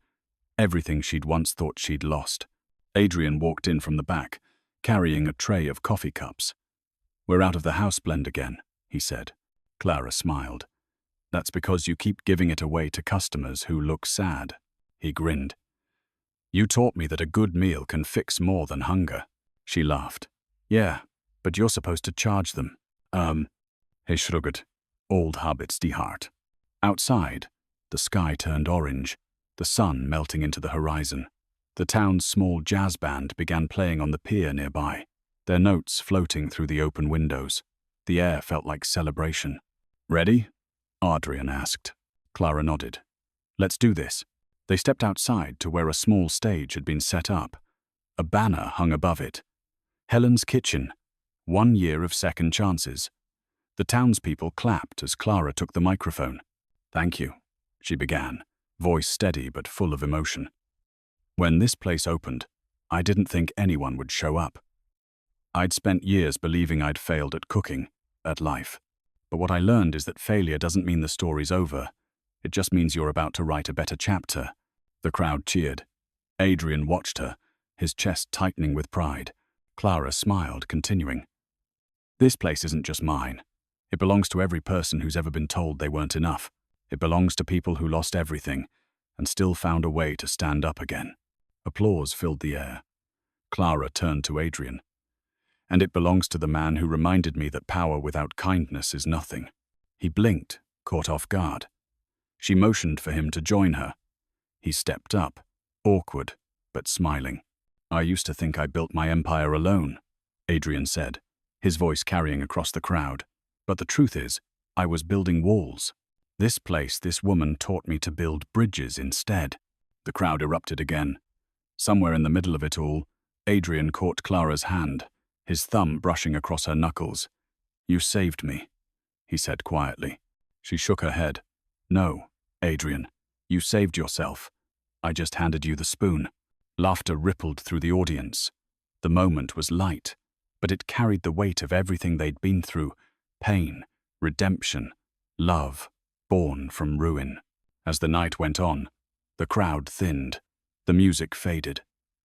everything she'd once thought she'd lost. Adrian walked in from the back, carrying a tray of coffee cups. We're out of the house blend again, he said. Clara smiled. That's because you keep giving it away to customers who look sad. He grinned. You taught me that a good meal can fix more than hunger. She laughed. Yeah, but you're supposed to charge them. He shrugged. Old habits, die hard. Outside, the sky turned orange, the sun melting into the horizon. The town's small jazz band began playing on the pier nearby, their notes floating through the open windows. The air felt like celebration. Ready? Adrian asked. Clara nodded. Let's do this. They stepped outside to where a small stage had been set up. A banner hung above it. Helen's Kitchen, 1 year of second chances. The townspeople clapped as Clara took the microphone. Thank you, she began, voice steady but full of emotion. When this place opened, I didn't think anyone would show up. I'd spent years believing I'd failed at cooking, at life. But what I learned is that failure doesn't mean the story's over. It just means you're about to write a better chapter. The crowd cheered. Adrian watched her, his chest tightening with pride. Clara smiled, continuing. This place isn't just mine. It belongs to every person who's ever been told they weren't enough. It belongs to people who lost everything and still found a way to stand up again. Applause filled the air. Clara turned to Adrian. And it belongs to the man who reminded me that power without kindness is nothing. He blinked, caught off guard. She motioned for him to join her. He stepped up, awkward, but smiling. I used to think I built my empire alone, Adrian said, his voice carrying across the crowd. But the truth is, I was building walls. This place, this woman taught me to build bridges instead. The crowd erupted again. Somewhere in the middle of it all, Adrian caught Clara's hand, his thumb brushing across her knuckles. You saved me, he said quietly. She shook her head. No, Adrian, you saved yourself. I just handed you the spoon. Laughter rippled through the audience. The moment was light, but it carried the weight of everything they'd been through, pain, redemption, love, born from ruin. As the night went on, the crowd thinned. The music faded.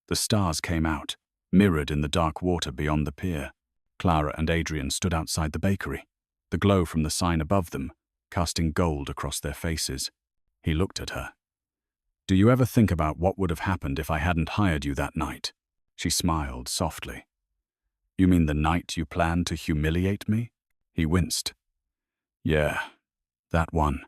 The stars came out, mirrored in the dark water beyond the pier. Clara and Adrian stood outside the bakery, the glow from the sign above them, casting gold across their faces. He looked at her. Do you ever think about what would have happened if I hadn't hired you that night? She smiled softly. You mean the night you planned to humiliate me? He winced. Yeah, that one.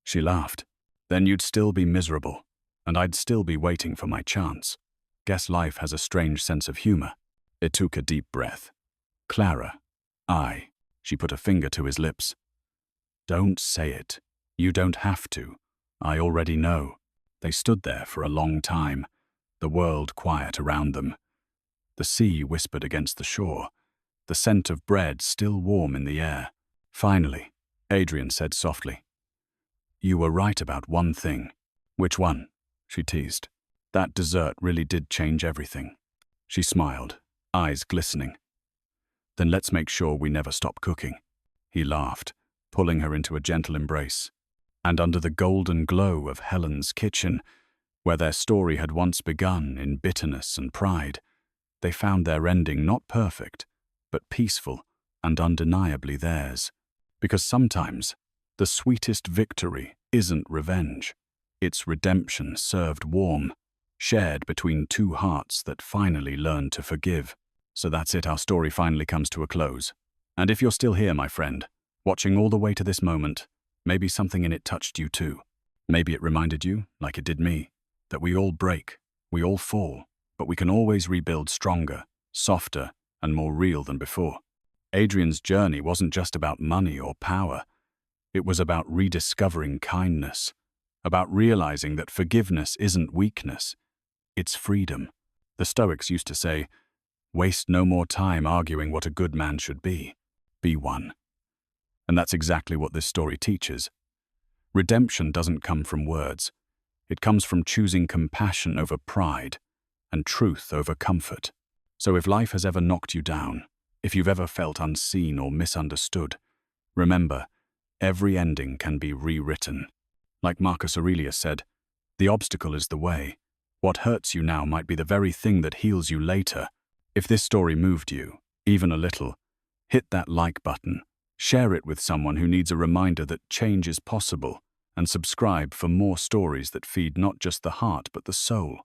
She laughed. Then you'd still be miserable, and I'd still be waiting for my chance. Guess life has a strange sense of humor. It took a deep breath. Clara, she put a finger to his lips. Don't say it. You don't have to. I already know. They stood there for a long time, the world quiet around them. The sea whispered against the shore, the scent of bread still warm in the air. Finally, Adrian said softly, you were right about one thing. Which one? She teased. That dessert really did change everything. She smiled, eyes glistening. Then let's make sure we never stop cooking. He laughed, pulling her into a gentle embrace. And under the golden glow of Helen's kitchen, where their story had once begun in bitterness and pride, they found their ending not perfect, but peaceful and undeniably theirs. Because sometimes, the sweetest victory isn't revenge. It's redemption served warm, shared between two hearts that finally learned to forgive. So that's it, our story finally comes to a close. And if you're still here, my friend, watching all the way to this moment, maybe something in it touched you too. Maybe it reminded you, like it did me, that we all break, we all fall, but we can always rebuild stronger, softer, and more real than before. Adrian's journey wasn't just about money or power. It was about rediscovering kindness, about realizing that forgiveness isn't weakness, it's freedom. The Stoics used to say, "Waste no more time arguing what a good man should be one." And that's exactly what this story teaches. Redemption doesn't come from words. It comes from choosing compassion over pride and truth over comfort. So if life has ever knocked you down, if you've ever felt unseen or misunderstood, remember, every ending can be rewritten. Like Marcus Aurelius said, the obstacle is the way. What hurts you now might be the very thing that heals you later. If this story moved you, even a little, hit that like button, share it with someone who needs a reminder that change is possible, and subscribe for more stories that feed not just the heart but the soul.